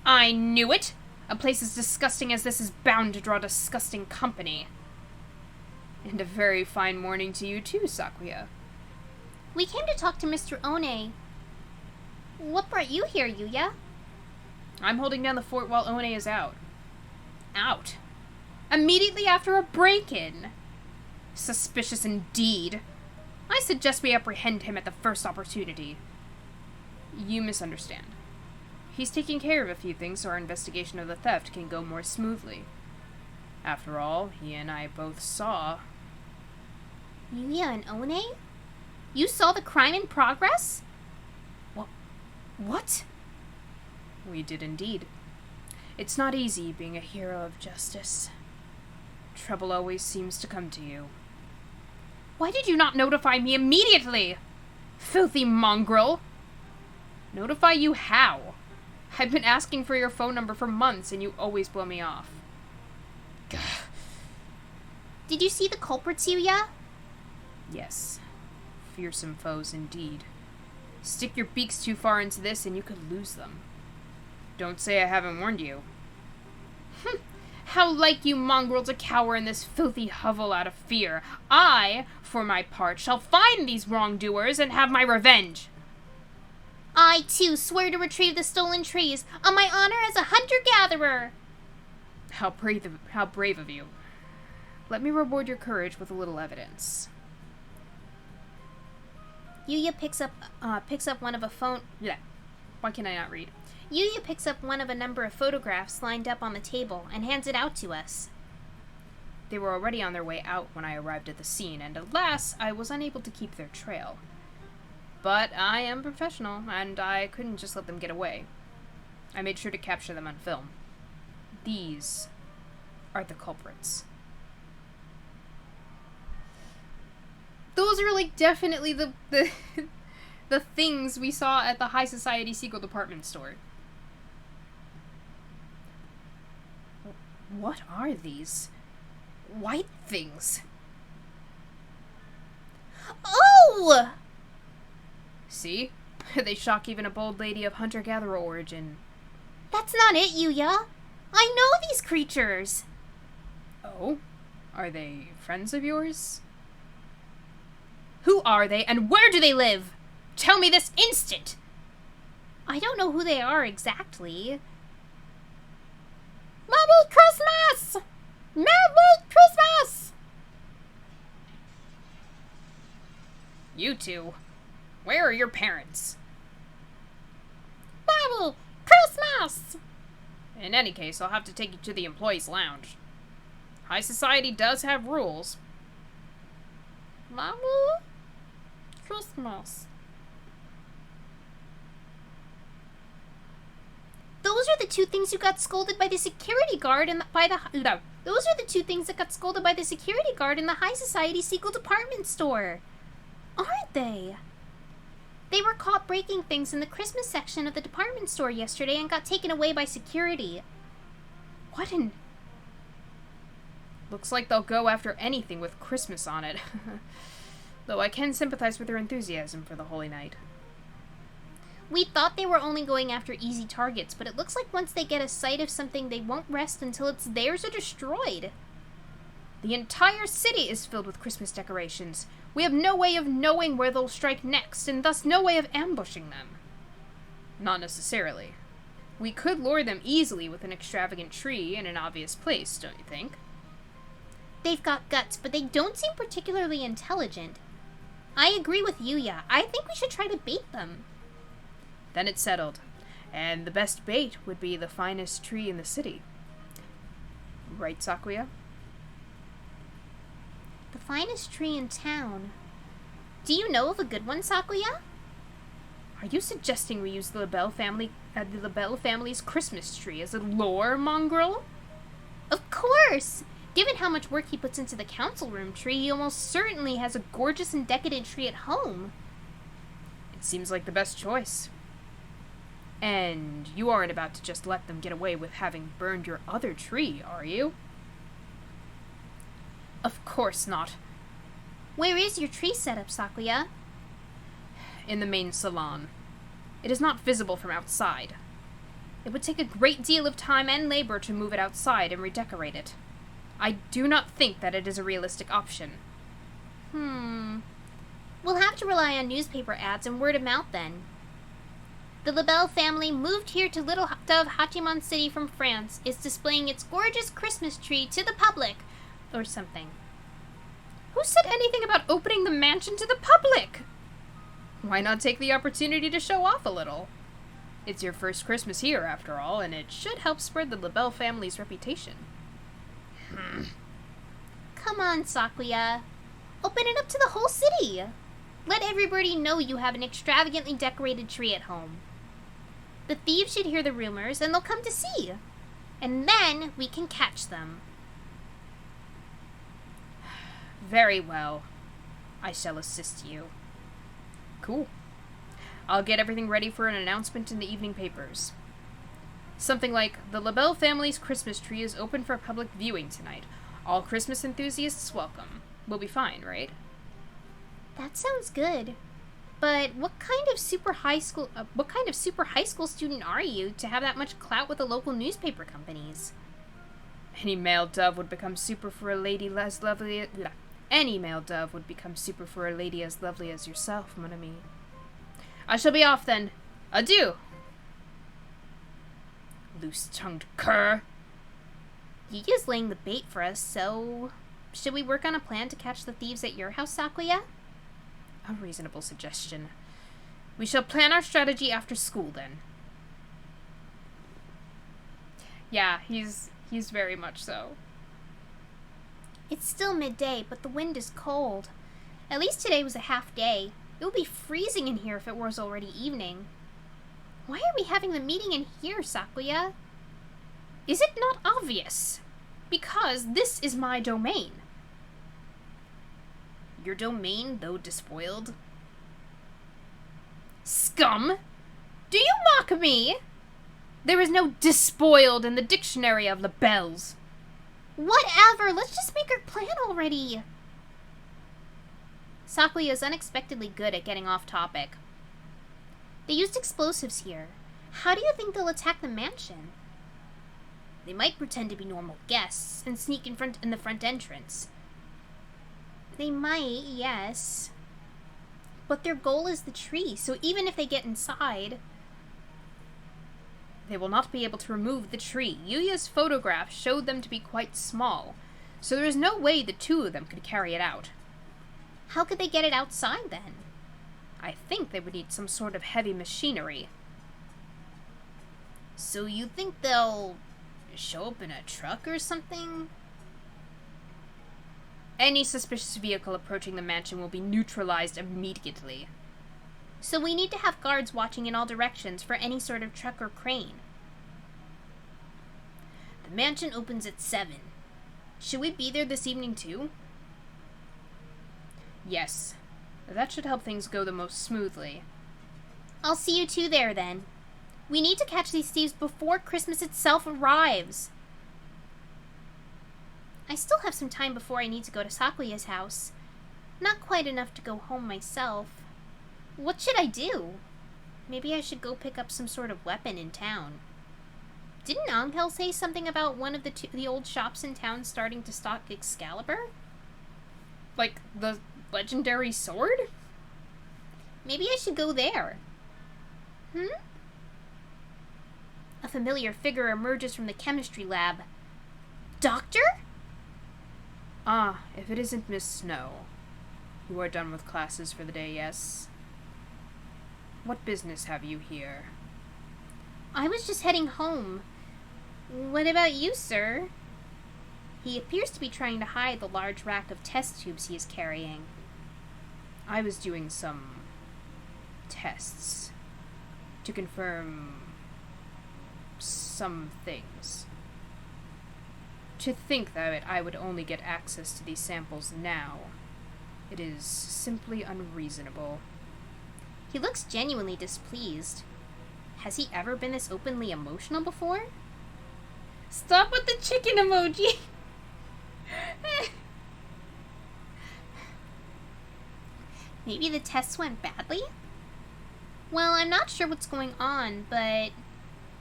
I knew it! A place as disgusting as this is bound to draw disgusting company. And a very fine morning to you too, Sakuya. We came to talk to Mr. One. What brought you here, Yuya? I'm holding down the fort while One is out. Out? Immediately after a break-in? Suspicious indeed. I suggest we apprehend him at the first opportunity. You misunderstand. He's taking care of a few things so our investigation of the theft can go more smoothly. After all, he and I both saw... Yuya and One? You saw the crime in progress? What? We did indeed. It's not easy being a hero of justice. Trouble always seems to come to you. Why did you not notify me immediately? Filthy mongrel! Notify you how? I've been asking for your phone number for months and you always blow me off. Gah. Did you see the culprits, Yuya? Yes. Fearsome foes indeed. Stick your beaks too far into this and you could lose them. Don't say I haven't warned you. How like you mongrel to cower in this filthy hovel out of fear. I, for my part, shall find these wrongdoers and have my revenge. I, too, swear to retrieve the stolen trees on my honor as a hunter-gatherer. How brave of you. Let me reward your courage with a little evidence. Yuya picks up one of a phone. Yeah. Why can I not read? Yuya picks up one of a number of photographs lined up on the table and hands it out to us. They were already on their way out when I arrived at the scene, and alas, I was unable to keep their trail. But I am professional, and I couldn't just let them get away. I made sure to capture them on film. These are the culprits. Those are, like, definitely the the things we saw at the High Society Sequel department store. What are these white things? Oh! See? They shock even a bold lady of hunter-gatherer origin. That's not it, Yuya. I know these creatures. Oh? Are they friends of yours? Who are they, and where do they live? Tell me this instant! I don't know who they are exactly. Merry Christmas! Merry Christmas! You two, where are your parents? Merry Christmas! In any case, I'll have to take you to the employees' lounge. High society does have rules. Merry Christmas. Those are the two things who got scolded by the security guard and Those are the two things that got scolded by the security guard in the High Society Sequel department store. Aren't they? They were caught breaking things in the Christmas section of the department store yesterday and got taken away by security. What in... Looks like they'll go after anything with Christmas on it. Though I can sympathize with their enthusiasm for the Holy Night. We thought they were only going after easy targets, but it looks like once they get a sight of something, they won't rest until it's theirs or destroyed. The entire city is filled with Christmas decorations. We have no way of knowing where they'll strike next, and thus no way of ambushing them. Not necessarily. We could lure them easily with an extravagant tree in an obvious place, don't you think? They've got guts, but they don't seem particularly intelligent. I agree with Yuya. I think we should try to bait them. Then it's settled. And the best bait would be the finest tree in the city. Right, Sakuya? The finest tree in town. Do you know of a good one, Sakuya? Are you suggesting we use the LaBelle family's Christmas tree as a lure, mongrel? Of course! Given how much work he puts into the council room tree, he almost certainly has a gorgeous and decadent tree at home. It seems like the best choice. And you aren't about to just let them get away with having burned your other tree, are you? Of course not. Where is your tree setup, Sakuya? In the main salon. It is not visible from outside. It would take a great deal of time and labor to move it outside and redecorate it. I do not think that it is a realistic option. We'll have to rely on newspaper ads and word of mouth then. The LaBelle family moved here to Littledove Hachiman City from France, is displaying its gorgeous Christmas tree to the public, or something. Who said anything about opening the mansion to the public? Why not take the opportunity to show off a little? It's your first Christmas here, after all, and it should help spread the LaBelle family's reputation. Come on, Sakuya. Open it up to the whole city. Let Everybirdie know you have an extravagantly decorated tree at home. The thieves should hear the rumors, and they'll come to see. And then we can catch them. Very well. I shall assist you. Cool. I'll get everything ready for an announcement in the evening papers. Something like, the LaBelle family's Christmas tree is open for public viewing tonight. All Christmas enthusiasts welcome. We'll be fine, right? That sounds good. But what kind of super high school student are you to have that much clout with the local newspaper companies? Any male dove would become super for a lady as lovely Any male dove would become super for a lady as lovely as yourself, mon ami. I shall be off then. Adieu! Loose-tongued cur! Yuya's laying the bait for us, so... should we work on a plan to catch the thieves at your house, Sakuya? A reasonable suggestion. We shall plan our strategy after school, then. Yeah, he's very much so. It's still midday, but the wind is cold. At least today was a half day. It would be freezing in here if it was already evening. Why are we having the meeting in here, Sakuya? Is it not obvious? Because this is my domain. Your domain, though despoiled? Scum! Do you mock me? There is no despoiled in the dictionary of the bells. Whatever, let's just make our plan already. Sakuya is unexpectedly good at getting off topic. They used explosives here. How do you think they'll attack the mansion? They might pretend to be normal guests and sneak in the front entrance. They might, yes. But their goal is the tree, so even if they get inside... They will not be able to remove the tree. Yuya's photograph showed them to be quite small, so there is no way the two of them could carry it out. How could they get it outside, then? I think they would need some sort of heavy machinery. So you think they'll show up in a truck or something? Any suspicious vehicle approaching the mansion will be neutralized immediately. So we need to have guards watching in all directions for any sort of truck or crane. The mansion opens at 7. Should we be there this evening too? Yes. That should help things go the most smoothly. I'll see you two there then. We need to catch these thieves before Christmas itself arrives. I still have some time before I need to go to Sakuya's house. Not quite enough to go home myself. What should I do? Maybe I should go pick up some sort of weapon in town. Didn't Angel say something about one of the old shops in town starting to stock Excalibur? Like the legendary sword? Maybe I should go there. A familiar figure emerges from the chemistry lab. Doctor? Ah, if it isn't Miss Snow. You are done with classes for the day, yes? What business have you here? I was just heading home. What about you, sir? He appears to be trying to hide the large rack of test tubes he is carrying. I was doing some tests to confirm some things. To think that I would only get access to these samples now, it is simply unreasonable. He looks genuinely displeased. Has he ever been this openly emotional before? Stop with the chicken emoji! Maybe the tests went badly? Well, I'm not sure what's going on, but...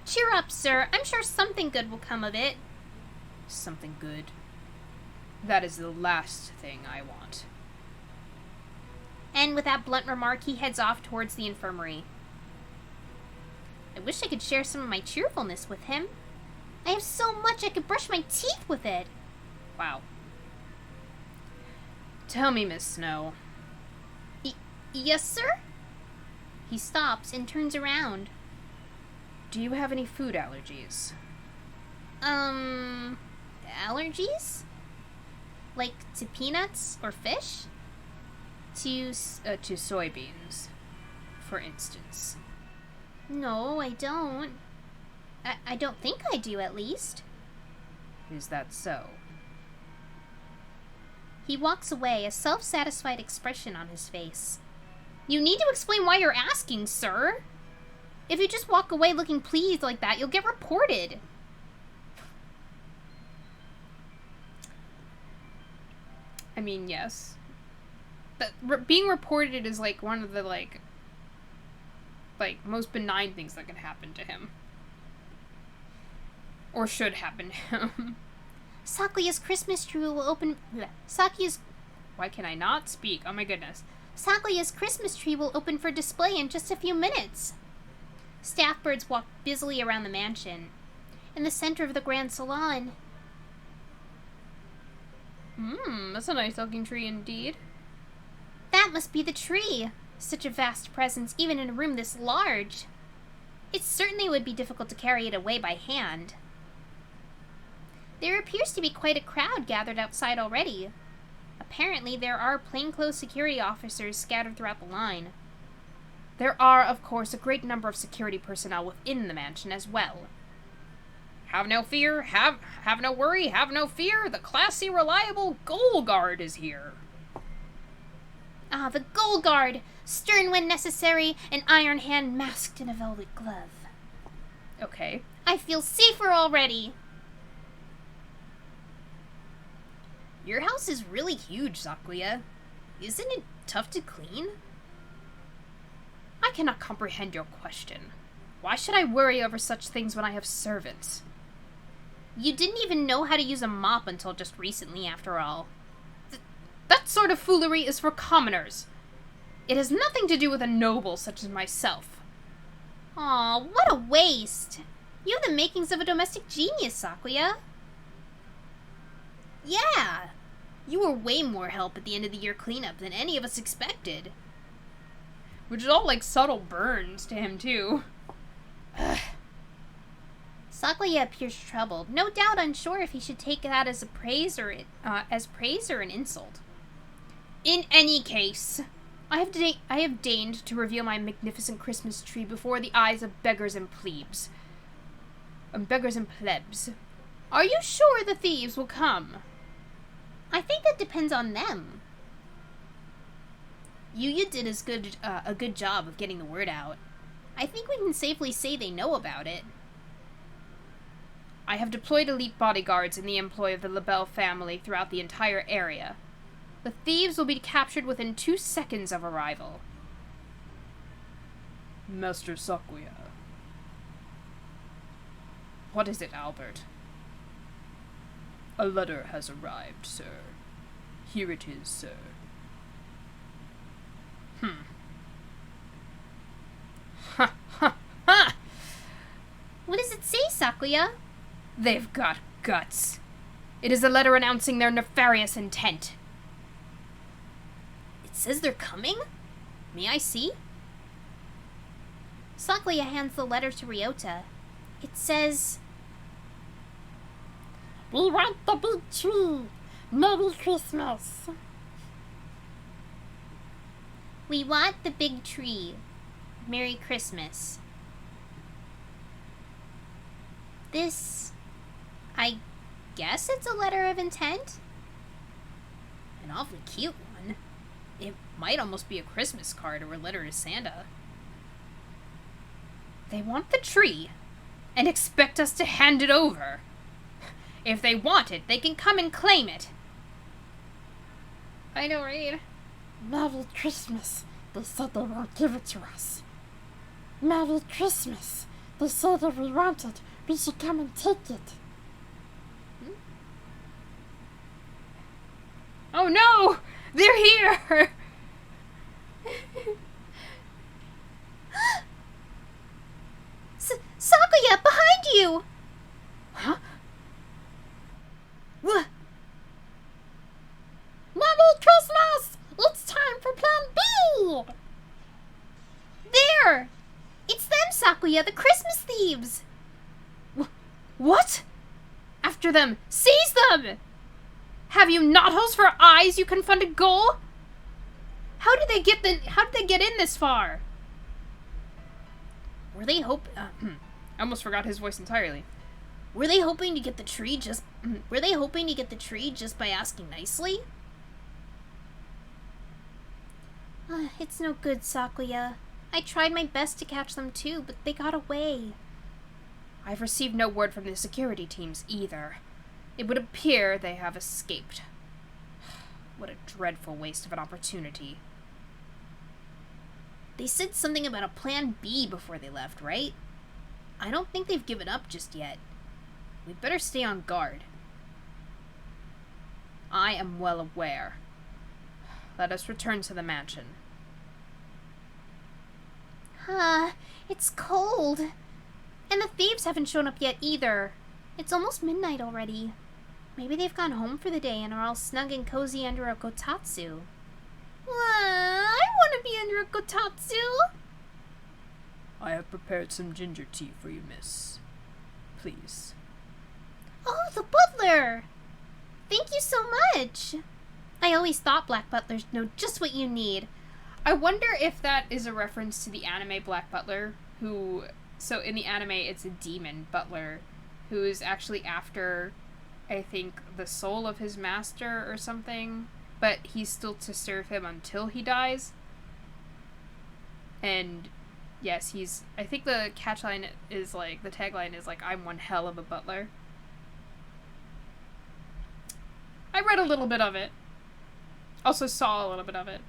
Cheer up, sir. I'm sure something good will come of it. Something good? That is the last thing I want. And with that blunt remark, he heads off towards the infirmary. I wish I could share some of my cheerfulness with him. I have so much I could brush my teeth with it. Wow. Tell me, Miss Snow. Yes, sir? He stops and turns around. Do you have any food allergies? Allergies? Like to peanuts or fish? To soybeans, for instance. No, I don't. I don't think I do, at least. Is that so? He walks away, a self-satisfied expression on his face. You need to explain why you're asking, sir. If you just walk away looking pleased like that, you'll get reported. I mean, yes. Being reported is, like, one of the, like, most benign things that can happen to him. Or should happen to him. Sakuya's Christmas tree will open... Why can I not speak? Oh my goodness. Sakuya's Christmas tree will open for display in just a few minutes. Staff birds walk busily around the mansion. In the center of the grand salon... That's a nice looking tree indeed. That That must be the tree. Such a vast presence, even in a room this large. It certainly would be difficult to carry it away by hand. There appears to be quite a crowd gathered outside already. Apparently, there are plainclothes security officers scattered throughout the line. There are, of course, a great number of security personnel within the mansion as well. Have no fear, have no worry, have no fear. The classy, reliable Goal Guard is here. Ah, the Goal Guard! Stern when necessary, an iron hand masked in a velvet glove. Okay. I feel safer already! Your house is really huge, Sakuya. Isn't it tough to clean? I cannot comprehend your question. Why should I worry over such things when I have servants? You didn't even know how to use a mop until just recently, after all. That sort of foolery is for commoners. It has nothing to do with a noble such as myself. Aw, what a waste! You have the makings of a domestic genius, Sakuya. Yeah! You were way more help at the end of the year cleanup than any of us expected. Which is all like subtle burns to him, too. Sakuya appears troubled, no doubt unsure if he should take that as praise or an insult. In any case, I have deigned to reveal my magnificent Christmas tree before the eyes of beggars and plebes. Are you sure the thieves will come? I think that depends on them. You did a good job of getting the word out. I think we can safely say they know about it. I have deployed elite bodyguards in the employ of the LaBelle family throughout the entire area. The thieves will be captured within 2 seconds of arrival. Master Sakuya. What is it, Albert? A letter has arrived, sir. Here it is, sir. Ha ha ha! What does it say, Sakuya? They've got guts. It is a letter announcing their nefarious intent. It says they're coming? May I see? Sakuya hands the letter to Ryota. It says, We want the big tree. Merry Christmas. We want the big tree. Merry Christmas. This, I guess it's a letter of intent? An awfully cute one. It might almost be a Christmas card or a letter to Santa. They want the tree and expect us to hand it over. If they want it, they can come and claim it. I know, right? Merry Christmas. They said they won't give it to us. Merry Christmas. They said if we want it, we should come and take it. Oh no! They're here! Sakuya, behind you! Huh? Merry Christmas! It's time for Plan B! There! It's them, Sakuya, the Christmas Thieves! What? After them! Seize them! Have you knothos for eyes, you confounded ghoul? How did they get in this far? Were they I almost forgot his voice entirely. Were they hoping to get the tree just by asking nicely? It's no good, Sakuya. I tried my best to catch them too, but they got away. I've received no word from the security teams either. It would appear they have escaped. What a dreadful waste of an opportunity. They said something about a plan B before they left, right? I don't think they've given up just yet. We'd better stay on guard. I am well aware. Let us return to the mansion. It's cold. And the thieves haven't shown up yet either. It's almost midnight already. Maybe they've gone home for the day and are all snug and cozy under a kotatsu. I want to be under a kotatsu. I have prepared some ginger tea for you, miss. Please. Oh, the butler! Thank you so much. I always thought black butlers know just what you need. I wonder if that is a reference to the anime Black Butler, who... So in the anime, it's a demon butler who is actually after, I think, the soul of his master or something, but he's still to serve him until he dies. And yes, I think the catchline is like, the tagline is like, I'm one hell of a butler. I read a little bit of it. Also saw a little bit of it.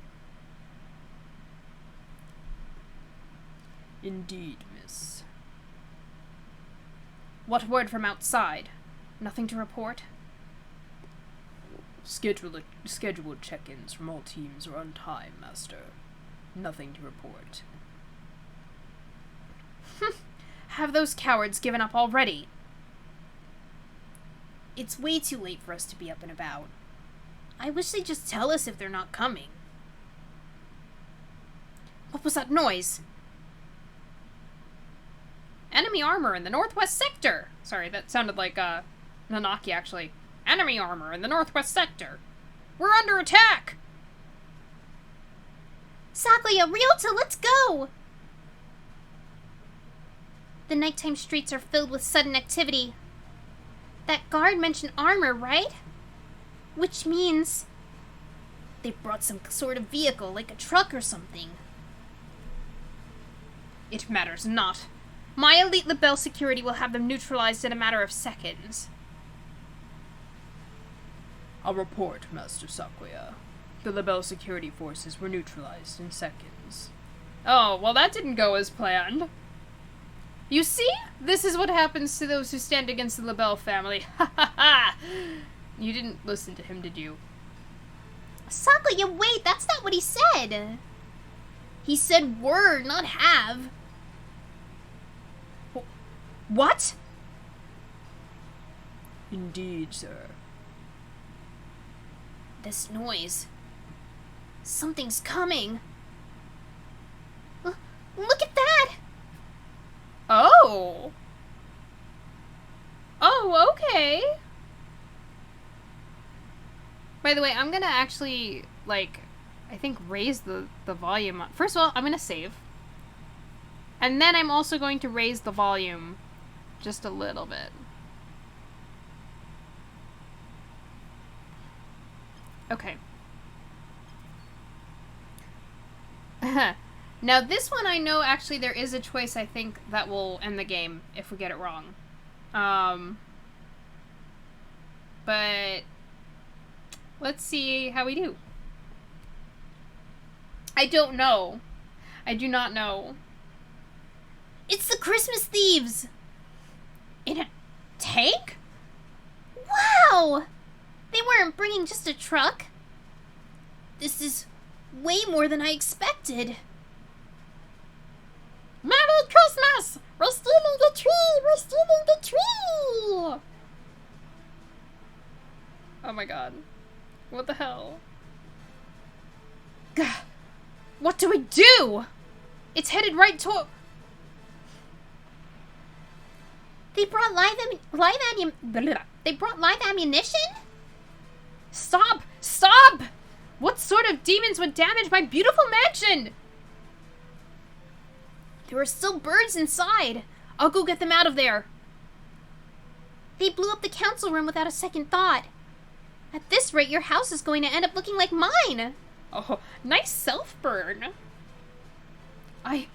Indeed, miss. What word from outside? Nothing to report? Scheduled check-ins from all teams are on time, master. Nothing to report. Have those cowards given up already? It's way too late for us to be up and about. I wish they'd just tell us if they're not coming. What was that noise? Enemy armor in the northwest sector! Sorry, that sounded like, Nanaki, actually. Enemy armor in the northwest sector! We're under attack! Sakuya, Ryota, let's go! The nighttime streets are filled with sudden activity. That guard mentioned armor, right? Which means they brought some sort of vehicle, like a truck or something. It matters not. My elite Libelle security will have them neutralized in a matter of seconds. I'll report, Master Sakuya. The Libelle security forces were neutralized in seconds. Oh, well that didn't go as planned. You see? This is what happens to those who stand against the Libelle family. Ha ha ha! You didn't listen to him, did you? Sakuya, wait, that's not what he said. He said were, not have. What? Indeed, sir. This noise. Something's coming. Look at that! Oh! Oh, okay. By the way, I'm gonna actually, like, I think raise the volume. First of all, I'm gonna save. And then I'm also going to raise the volume just a little bit. Okay. Now this one I know actually there is a choice I think that will end the game if we get it wrong. But let's see how we do. I don't know. I do not know. It's the Christmas Thieves! In a tank? Wow! They weren't bringing just a truck. This is way more than I expected. Merry Christmas! We're stealing the tree! We're stealing the tree! Oh my god. What the hell? Gah. What do we do? It's headed right toward... They brought live ammunition? Stop! Stop! What sort of demons would damage my beautiful mansion? There are still birds inside. I'll go get them out of there. They blew up the council room without a second thought. At this rate, your house is going to end up looking like mine. Oh, nice self-burn. I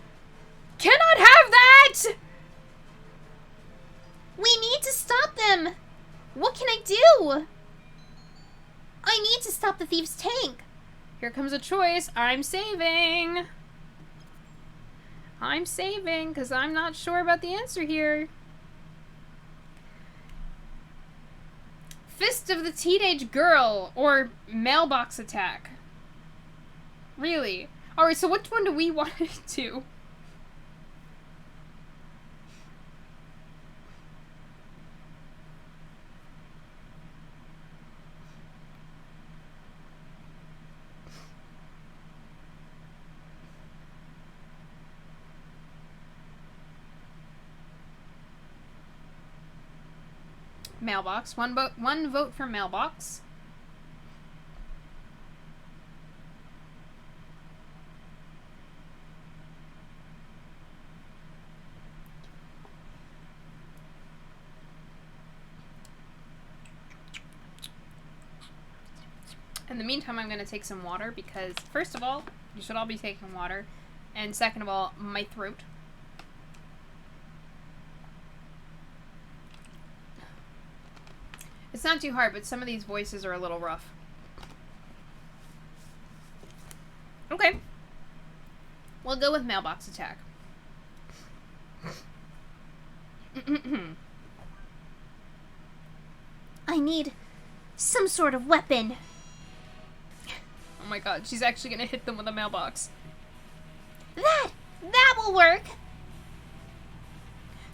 cannot have that! We need to stop them. What can I do? I need to stop the thieves' tank. Here comes a choice. I'm saving. I'm saving because I'm not sure about the answer here. Fist of the Teenage Girl or Mailbox Attack. Really? Alright, so which one do we want to do? Mailbox. One vote for mailbox. In the meantime, I'm going to take some water because, first of all, you should all be taking water. And second of all, my throat. It's not too hard, but some of these voices are a little rough. Okay. We'll go with mailbox attack. I need some sort of weapon. Oh my god, she's actually gonna hit them with a mailbox. That will work.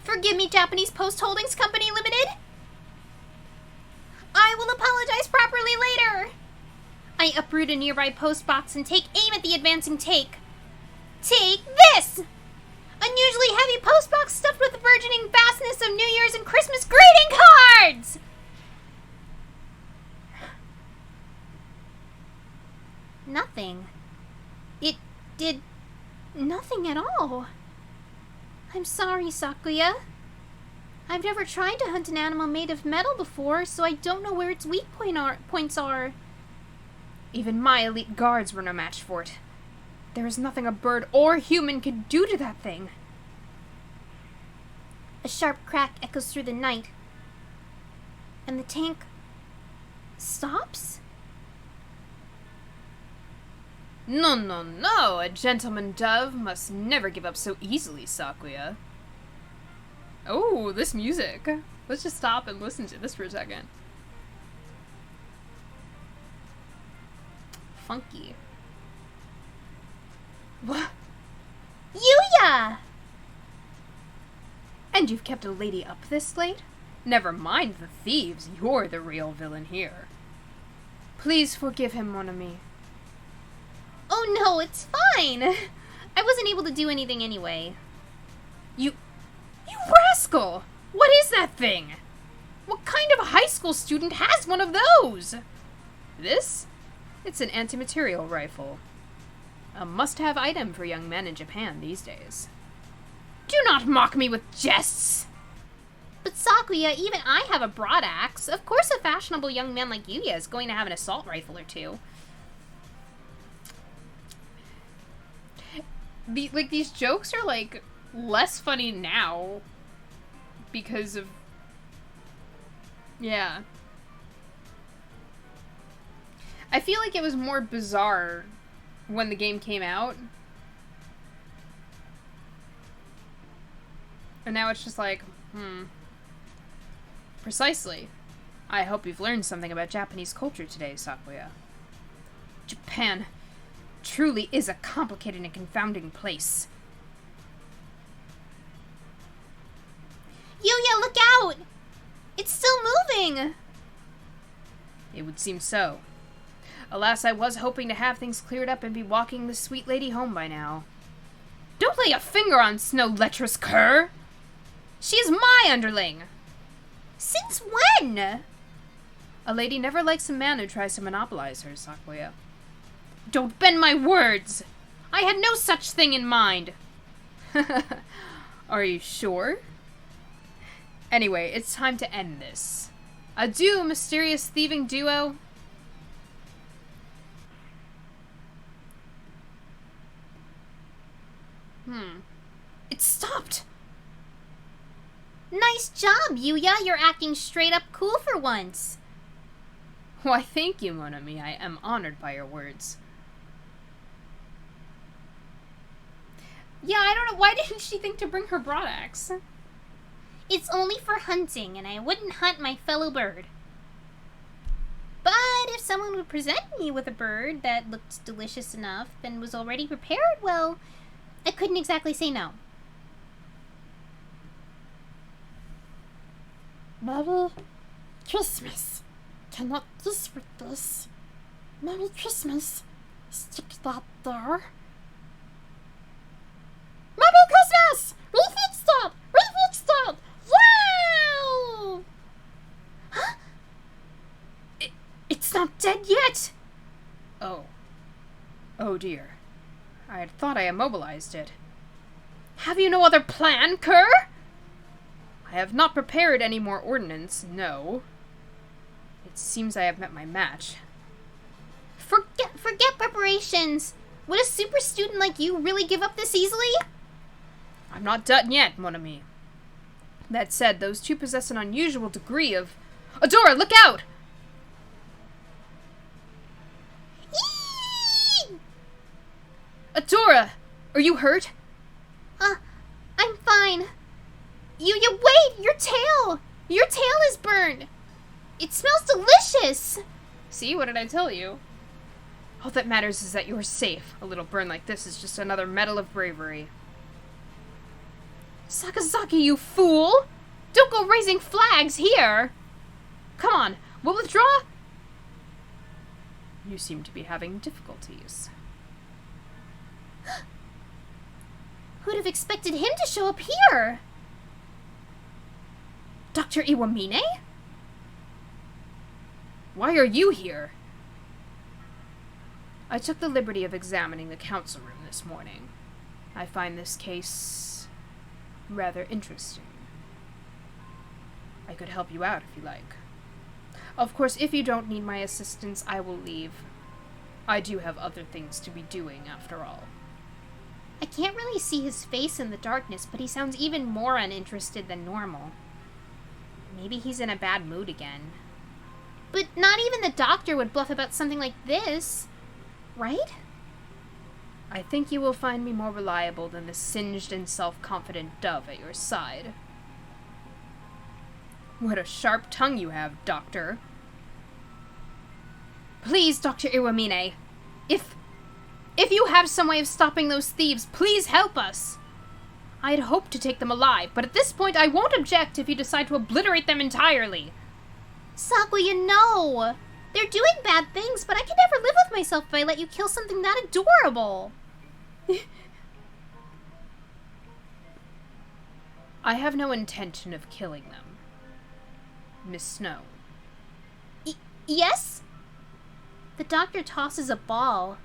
Forgive me, Japanese Post Holdings Company Limited. I will apologize properly later. I uproot a nearby post box and take aim at the advancing take. Take this! Unusually heavy post box stuffed with the burgeoning vastness of New Year's and Christmas greeting cards! Nothing. It did nothing at all. I'm sorry, Sakuya. I've never tried to hunt an animal made of metal before, so I don't know where its weak points are. Even my elite guards were no match for it. There is nothing a bird or human could do to that thing. A sharp crack echoes through the night, and the tank stops? No, no, no! A gentleman dove must never give up so easily, Sakuya. Oh, this music. Let's just stop and listen to this for a second. Funky. What? Yuya! And you've kept a lady up this late? Never mind the thieves, you're the real villain here. Please forgive him, mon ami. Oh no, it's fine. I wasn't able to do anything anyway. You rascal! What is that thing? What kind of a high school student has one of those? This? It's an anti-material rifle. A must-have item for young men in Japan these days. Do not mock me with jests! But Sakuya, even I have a broad axe. Of course a fashionable young man like Yuya is going to have an assault rifle or two. These jokes are, less funny now because of... Yeah. I feel like it was more bizarre when the game came out. And now it's just like, Precisely. I hope you've learned something about Japanese culture today, Sakuya. Japan truly is a complicated and confounding place. Yuya, look out! It's still moving! It would seem so. Alas, I was hoping to have things cleared up and be walking this sweet lady home by now. Don't lay a finger on Snow Lecherous cur! She is my underling! Since when? A lady never likes a man who tries to monopolize her, Sakuya. Don't bend my words! I had no such thing in mind! Are you sure? Anyway, it's time to end this. Adieu, mysterious thieving duo. It stopped! Nice job, Yuya. You're acting straight up cool for once. Why, thank you, mon ami. I am honored by your words. Yeah, I don't know. Why didn't she think to bring her broadaxe? It's only for hunting, and I wouldn't hunt my fellow bird. But if someone would present me with a bird that looked delicious enough and was already prepared, well, I couldn't exactly say no. Merry Christmas. Cannot this with this. Merry Christmas. Stick that there. Merry Christmas! We fixed it! We fixed it! Wow! thought I immobilized it. Have you no other plan, cur? I have not prepared any more ordnance, no. It seems I have met my match. Forget preparations. Would a super student like you really give up this easily? I'm not done yet, mon ami. That said, those two possess an unusual degree of... Adora, look out! Eee! Adora! Are you hurt? I'm fine. You wait! Your tail! Your tail is burned! It smells delicious! See, what did I tell you? All that matters is that you're safe. A little burn like this is just another medal of bravery. Sakazaki, you fool! Don't go raising flags here! Come on, we'll withdraw? You seem to be having difficulties. Who'd have expected him to show up here? Dr. Iwamine? Why are you here? I took the liberty of examining the council room this morning. I find this case rather interesting. I could help you out if you like. Of course, if you don't need my assistance, I will leave. I do have other things to be doing, after all. I can't really see his face in the darkness, but he sounds even more uninterested than normal. Maybe he's in a bad mood again. But not even the doctor would bluff about something like this, right? I think you will find me more reliable than the singed and self-confident dove at your side. What a sharp tongue you have, Doctor. Please, Dr. Iwamine, if you have some way of stopping those thieves, please help us. I had hoped to take them alive, but at this point I won't object if you decide to obliterate them entirely. Sakuya, no! They're doing bad things, but I can never live with myself if I let you kill something that adorable. I have no intention of killing them. Miss Snow. Yes? The doctor tosses a ball,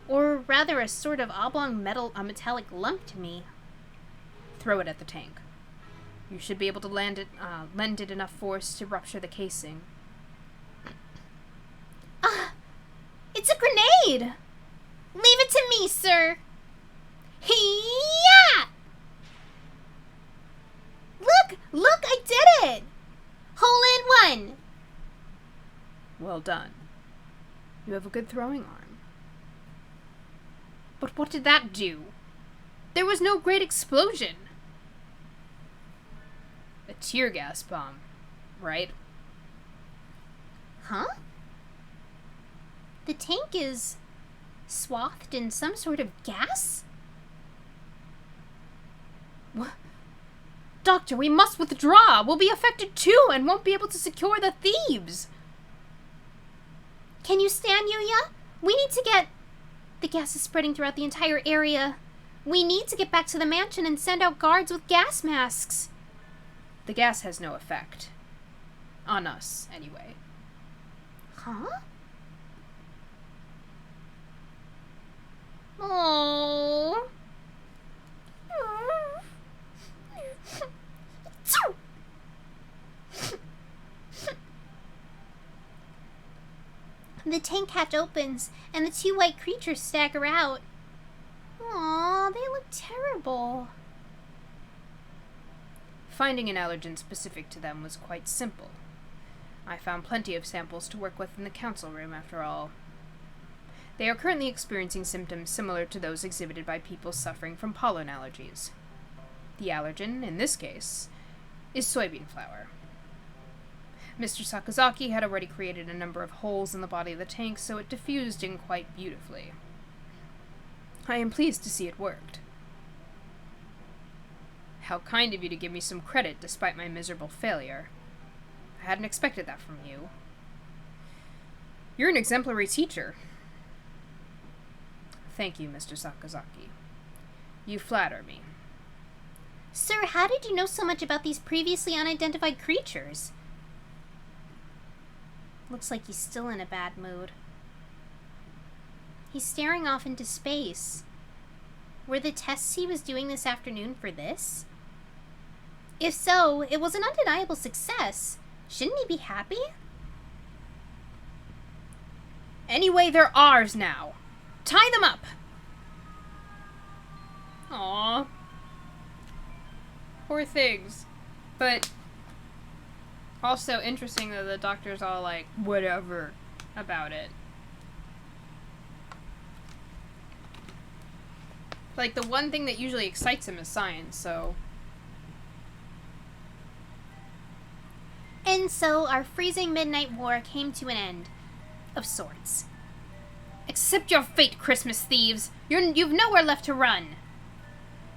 or rather a sort of oblong metallic lump to me. Throw it at the tank. You should be able to lend it enough force to rupture the casing. It's a grenade! Leave it to me, sir! Hee-yah! Look, I did it! Hole in one! Well done. You have a good throwing arm. But what did that do? There was no great explosion. A tear gas bomb, right? Huh? The tank is swathed in some sort of gas? What? Doctor, we must withdraw! We'll be affected too and won't be able to secure the thieves! Can you stand, Yuya? We need to get... The gas is spreading throughout the entire area. We need to get back to the mansion and send out guards with gas masks. The gas has no effect. On us, anyway. Huh? Oh. The tank hatch opens, and the two white creatures stagger out. Aww, they look terrible. Finding an allergen specific to them was quite simple. I found plenty of samples to work with in the council room, after all. They are currently experiencing symptoms similar to those exhibited by people suffering from pollen allergies. The allergen, in this case, is soybean flour. Mr. Sakazaki had already created a number of holes in the body of the tank, so it diffused in quite beautifully. I am pleased to see it worked. How kind of you to give me some credit despite my miserable failure. I hadn't expected that from you. You're an exemplary teacher. Thank you, Mr. Sakazaki. You flatter me. Sir, how did you know so much about these previously unidentified creatures? Looks like he's still in a bad mood. He's staring off into space. Were the tests he was doing this afternoon for this? If so, it was an undeniable success. Shouldn't he be happy? Anyway, they're ours now. Tie them up! Aww. Poor things. But also interesting that the doctor's all like, whatever about it. Like, the one thing that usually excites him is science, so... And so our freezing midnight war came to an end. Of sorts. Accept your fate, Christmas thieves! You've nowhere left to run!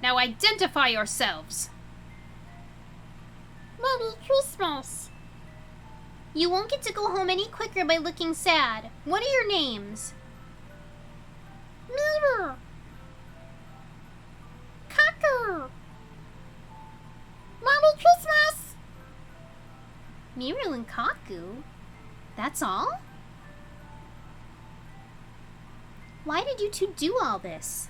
Now identify yourselves! Merry Christmas! You won't get to go home any quicker by looking sad. What are your names? Mirror! Kaku! Merry Christmas! Miru and Kaku? That's all? Why did you two do all this?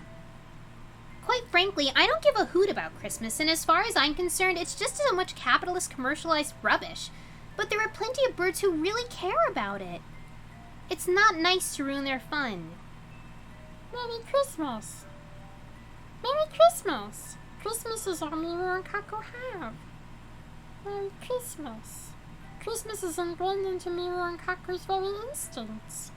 Quite frankly, I don't give a hoot about Christmas, and as far as I'm concerned, it's just so much capitalist commercialized rubbish. But there are plenty of birds who really care about it. It's not nice to ruin their fun. Merry Christmas! Merry Christmas! Christmas is all Miru and Kaku have. Merry Christmas. Christmas is ingrained into Miru and Kaku's very instincts.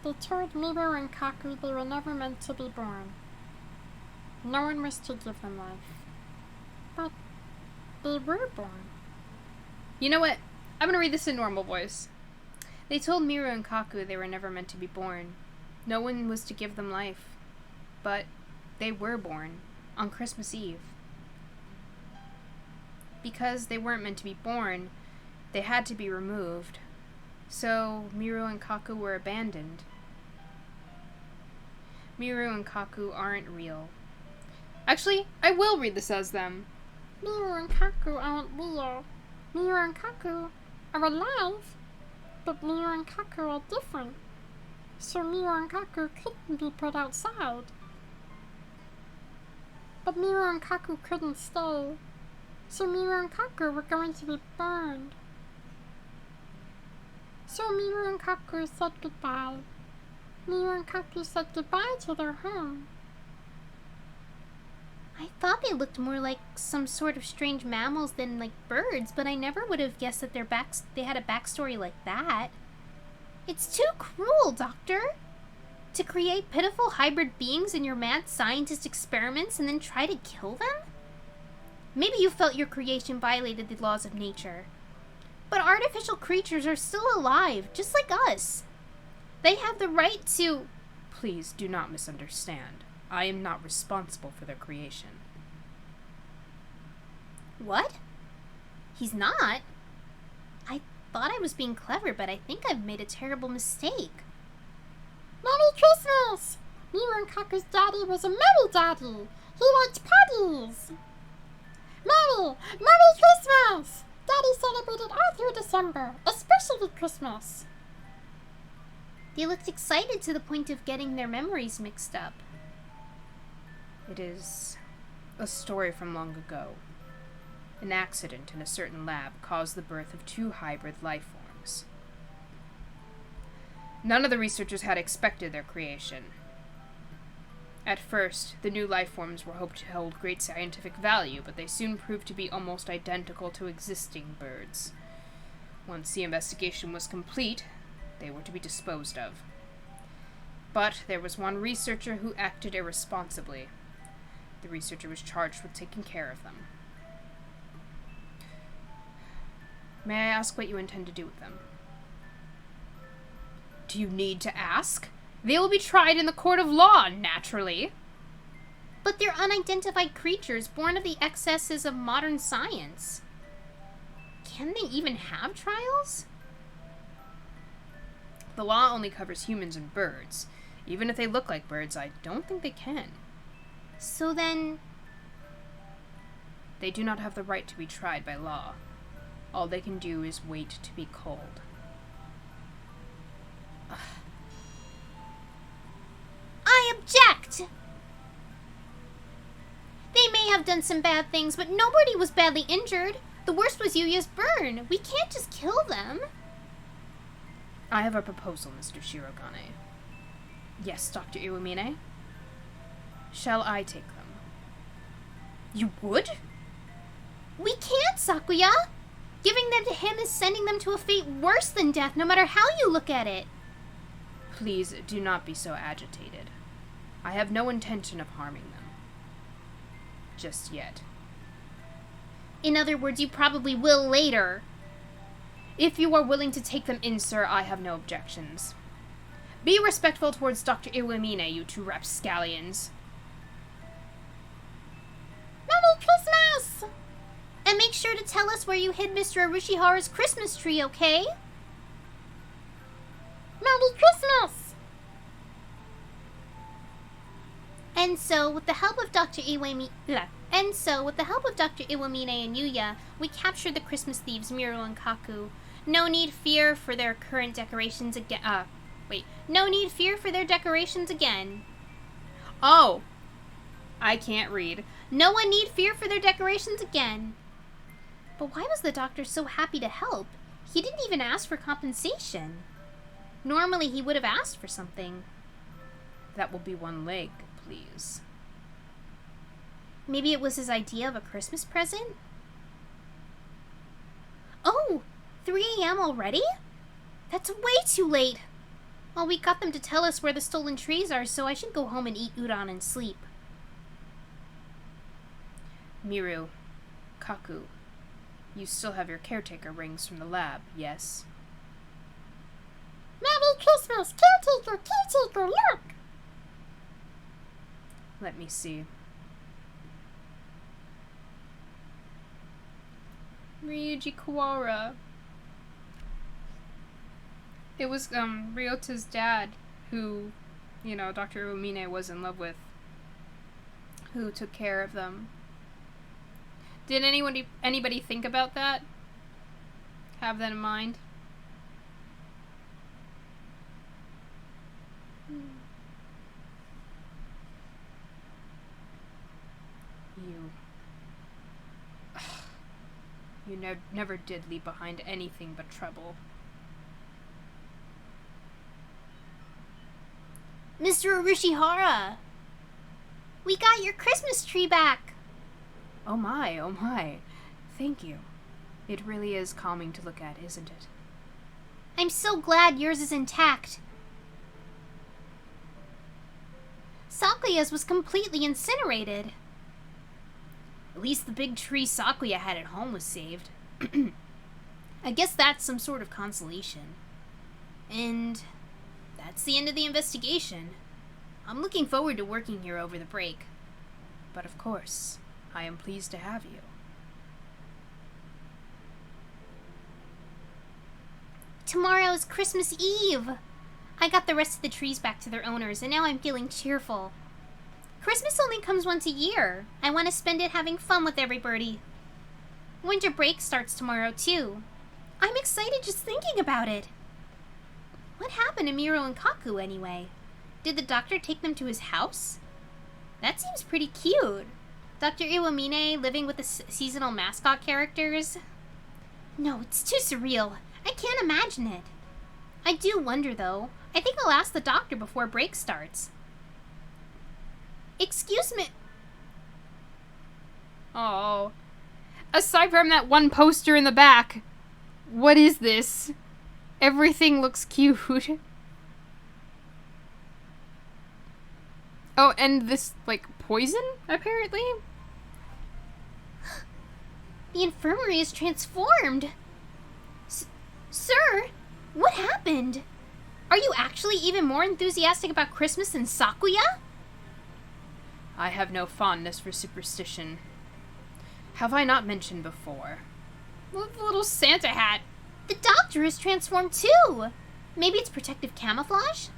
They told Miru and Kaku they were never meant to be born. No one was to give them life. But they were born. You know what? I'm gonna read this in normal voice. They told Miru and Kaku they were never meant to be born. No one was to give them life. But they were born on Christmas Eve. Because they weren't meant to be born, they had to be removed. So Miru and Kaku were abandoned. Miru and Kaku aren't real. Actually, I will read this as them. Miru and Kaku aren't real. Miru and Kaku are alive, but Miru and Kaku are different. So Miru and Kaku couldn't be put outside. But Miru and Kaku couldn't stay. So Miru and Kaku were going to be burned. So Miru and Kaku said goodbye. Miru and Kaku said goodbye to their home. I thought they looked more like some sort of strange mammals than like birds, but I never would have guessed that they had a backstory like that. It's too cruel, Doctor! To create pitiful hybrid beings in your mad scientist experiments and then try to kill them? Maybe you felt your creation violated the laws of nature. But artificial creatures are still alive, just like us. They have the right to... Please do not misunderstand. I am not responsible for their creation. What? He's not? I thought I was being clever, but I think I've made a terrible mistake. Merry Christmas! Miru and Kaku's daddy was a merry daddy. He liked parties. Merry Christmas! Daddy celebrated all through December, especially Christmas. They looked excited to the point of getting their memories mixed up. It is a story from long ago. An accident in a certain lab caused the birth of 2 hybrid life forms. None of the researchers had expected their creation. At first, the new life forms were hoped to hold great scientific value, but they soon proved to be almost identical to existing birds. Once the investigation was complete, they were to be disposed of. But there was one researcher who acted irresponsibly. The researcher was charged with taking care of them. May I ask what you intend to do with them? Do you need to ask? They will be tried in the court of law, naturally. But they're unidentified creatures born of the excesses of modern science. Can they even have trials? The law only covers humans and birds. Even if they look like birds, I don't think they can. So then... They do not have the right to be tried by law. All they can do is wait to be called. What? They may have done some bad things, but nobody was badly injured. The worst was Yuya's burn. We can't just kill them. I have a proposal, Mr. Shirogane. Yes, Dr. Iwamine? Shall I take them? You would? We can't, Sakuya. Giving them to him is sending them to a fate worse than death, no matter how you look at it. Please do not be so agitated. I have no intention of harming them. Just yet. In other words, you probably will later. If you are willing to take them in, sir, I have no objections. Be respectful towards Dr. Iwamine, you two rapscallions. Merry Christmas! And make sure to tell us where you hid Mr. Arushihara's Christmas tree, okay? Merry Christmas! And so, with the help of Dr. Iwamine and Yuya, we captured the Christmas Thieves, Miru and Kaku. No need fear for their current decorations again. No need fear for their decorations again. Oh! I can't read. No one need fear for their decorations again. But why was the doctor so happy to help? He didn't even ask for compensation. Normally he would have asked for something. That will be one leg, please. Maybe it was his idea of a Christmas present? Oh! 3 a.m. already? That's way too late. Well, we got them to tell us where the stolen trees are, so I should go home and eat udon and sleep. Miru, Kaku, you still have your caretaker rings from the lab, yes? Merry Christmas! Caretaker! Caretaker, look! Let me see. Ryuji Kawara. It was Ryota's dad who, Dr. Umine was in love with, who took care of them. Did anybody think about that? Have that in mind? You never did leave behind anything but trouble. Mr. Arushihara! We got your Christmas tree back! Oh my, oh my. Thank you. It really is calming to look at, isn't it? I'm so glad yours is intact. Sakuya's was completely incinerated. At least the big tree Sakuya had at home was saved. I guess that's some sort of consolation. And that's the end of the investigation. I'm looking forward to working here over the break. But of course, I am pleased to have you. Tomorrow is Christmas Eve. I got the rest of the trees back to their owners, and now I'm feeling cheerful. Christmas only comes once a year. I want to spend it having fun with Everybirdie. Winter break starts tomorrow, too. I'm excited just thinking about it. What happened to Miru and Kaku, anyway? Did the doctor take them to his house? That seems pretty cute. Dr. Iwamine living with the seasonal mascot characters? No, it's too surreal. I can't imagine it. I do wonder, though. I think I'll ask the doctor before break starts. Excuse me. Oh. Aside from that one poster in the back, what is this? Everything looks cute. Oh, and this, poison, apparently? The infirmary is transformed. Sir, what happened? Are you actually even more enthusiastic about Christmas than Sakuya? I have no fondness for superstition. Have I not mentioned before? The little Santa hat. The doctor is transformed too. Maybe it's protective camouflage?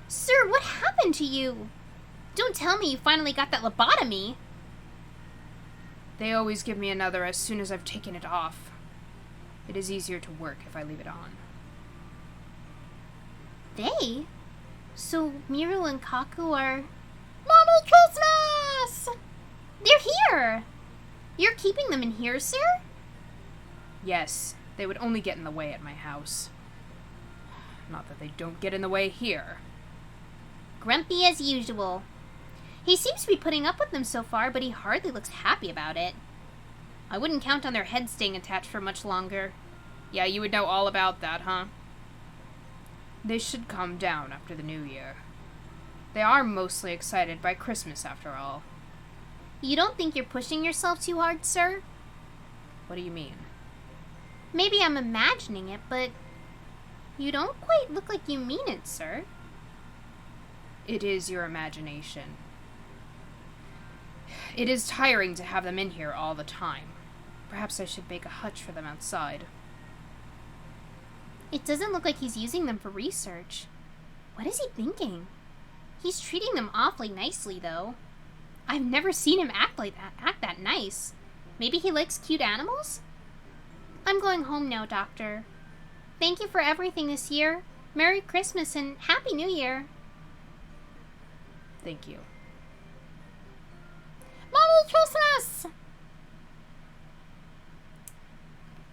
Sir, what happened to you? Don't tell me you finally got that lobotomy. They always give me another as soon as I've taken it off. It is easier to work if I leave it on. They? So Miru and Kaku are... Merry Christmas! They're here! You're keeping them in here, sir? Yes, they would only get in the way at my house. Not that they don't get in the way here. Grumpy as usual. He seems to be putting up with them so far, but he hardly looks happy about it. I wouldn't count on their heads staying attached for much longer. Yeah, you would know all about that, huh? They should calm down after the New Year. They are mostly excited by Christmas, after all. You don't think you're pushing yourself too hard, sir? What do you mean? Maybe I'm imagining it, but you don't quite look like you mean it, sir. It is your imagination. It is tiring to have them in here all the time. Perhaps I should make a hutch for them outside. It doesn't look like he's using them for research. What is he thinking? He's treating them awfully nicely, though. I've never seen him act that nice. Maybe he likes cute animals? I'm going home now, Doctor. Thank you for everything this year. Merry Christmas and Happy New Year. Thank you. Merry Christmas!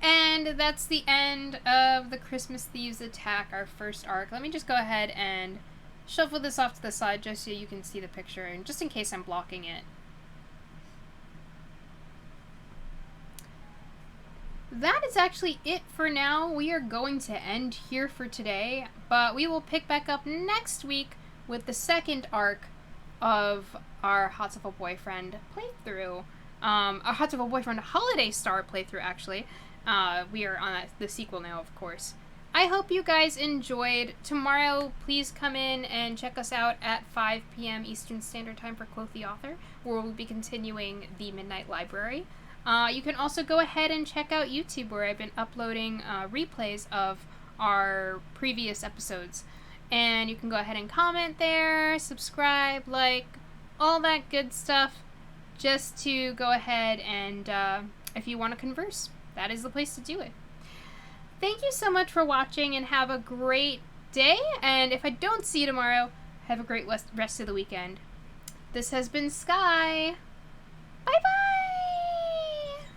And that's the end of the Christmas Thieves attack, our first arc. Let me just go ahead and shuffle this off to the side just so you can see the picture, and just in case I'm blocking it. That is actually it for now. We are going to end here for today, but we will pick back up next week with the second arc of our Hatoful Boyfriend playthrough. Our Hatoful Boyfriend Holiday Star playthrough, actually. We are on the sequel now, of course. I hope you guys enjoyed. Tomorrow, please come in and check us out at 5 p.m. Eastern Standard Time for Quoth the Author, where we'll be continuing the Midnight Library. You can also go ahead and check out YouTube, where I've been uploading replays of our previous episodes. And you can go ahead and comment there, subscribe, like, all that good stuff, just to go ahead and, if you want to converse, that is the place to do it. Thank you so much for watching, and have a great day, and if I don't see you tomorrow, have a great rest of the weekend. This has been Sky.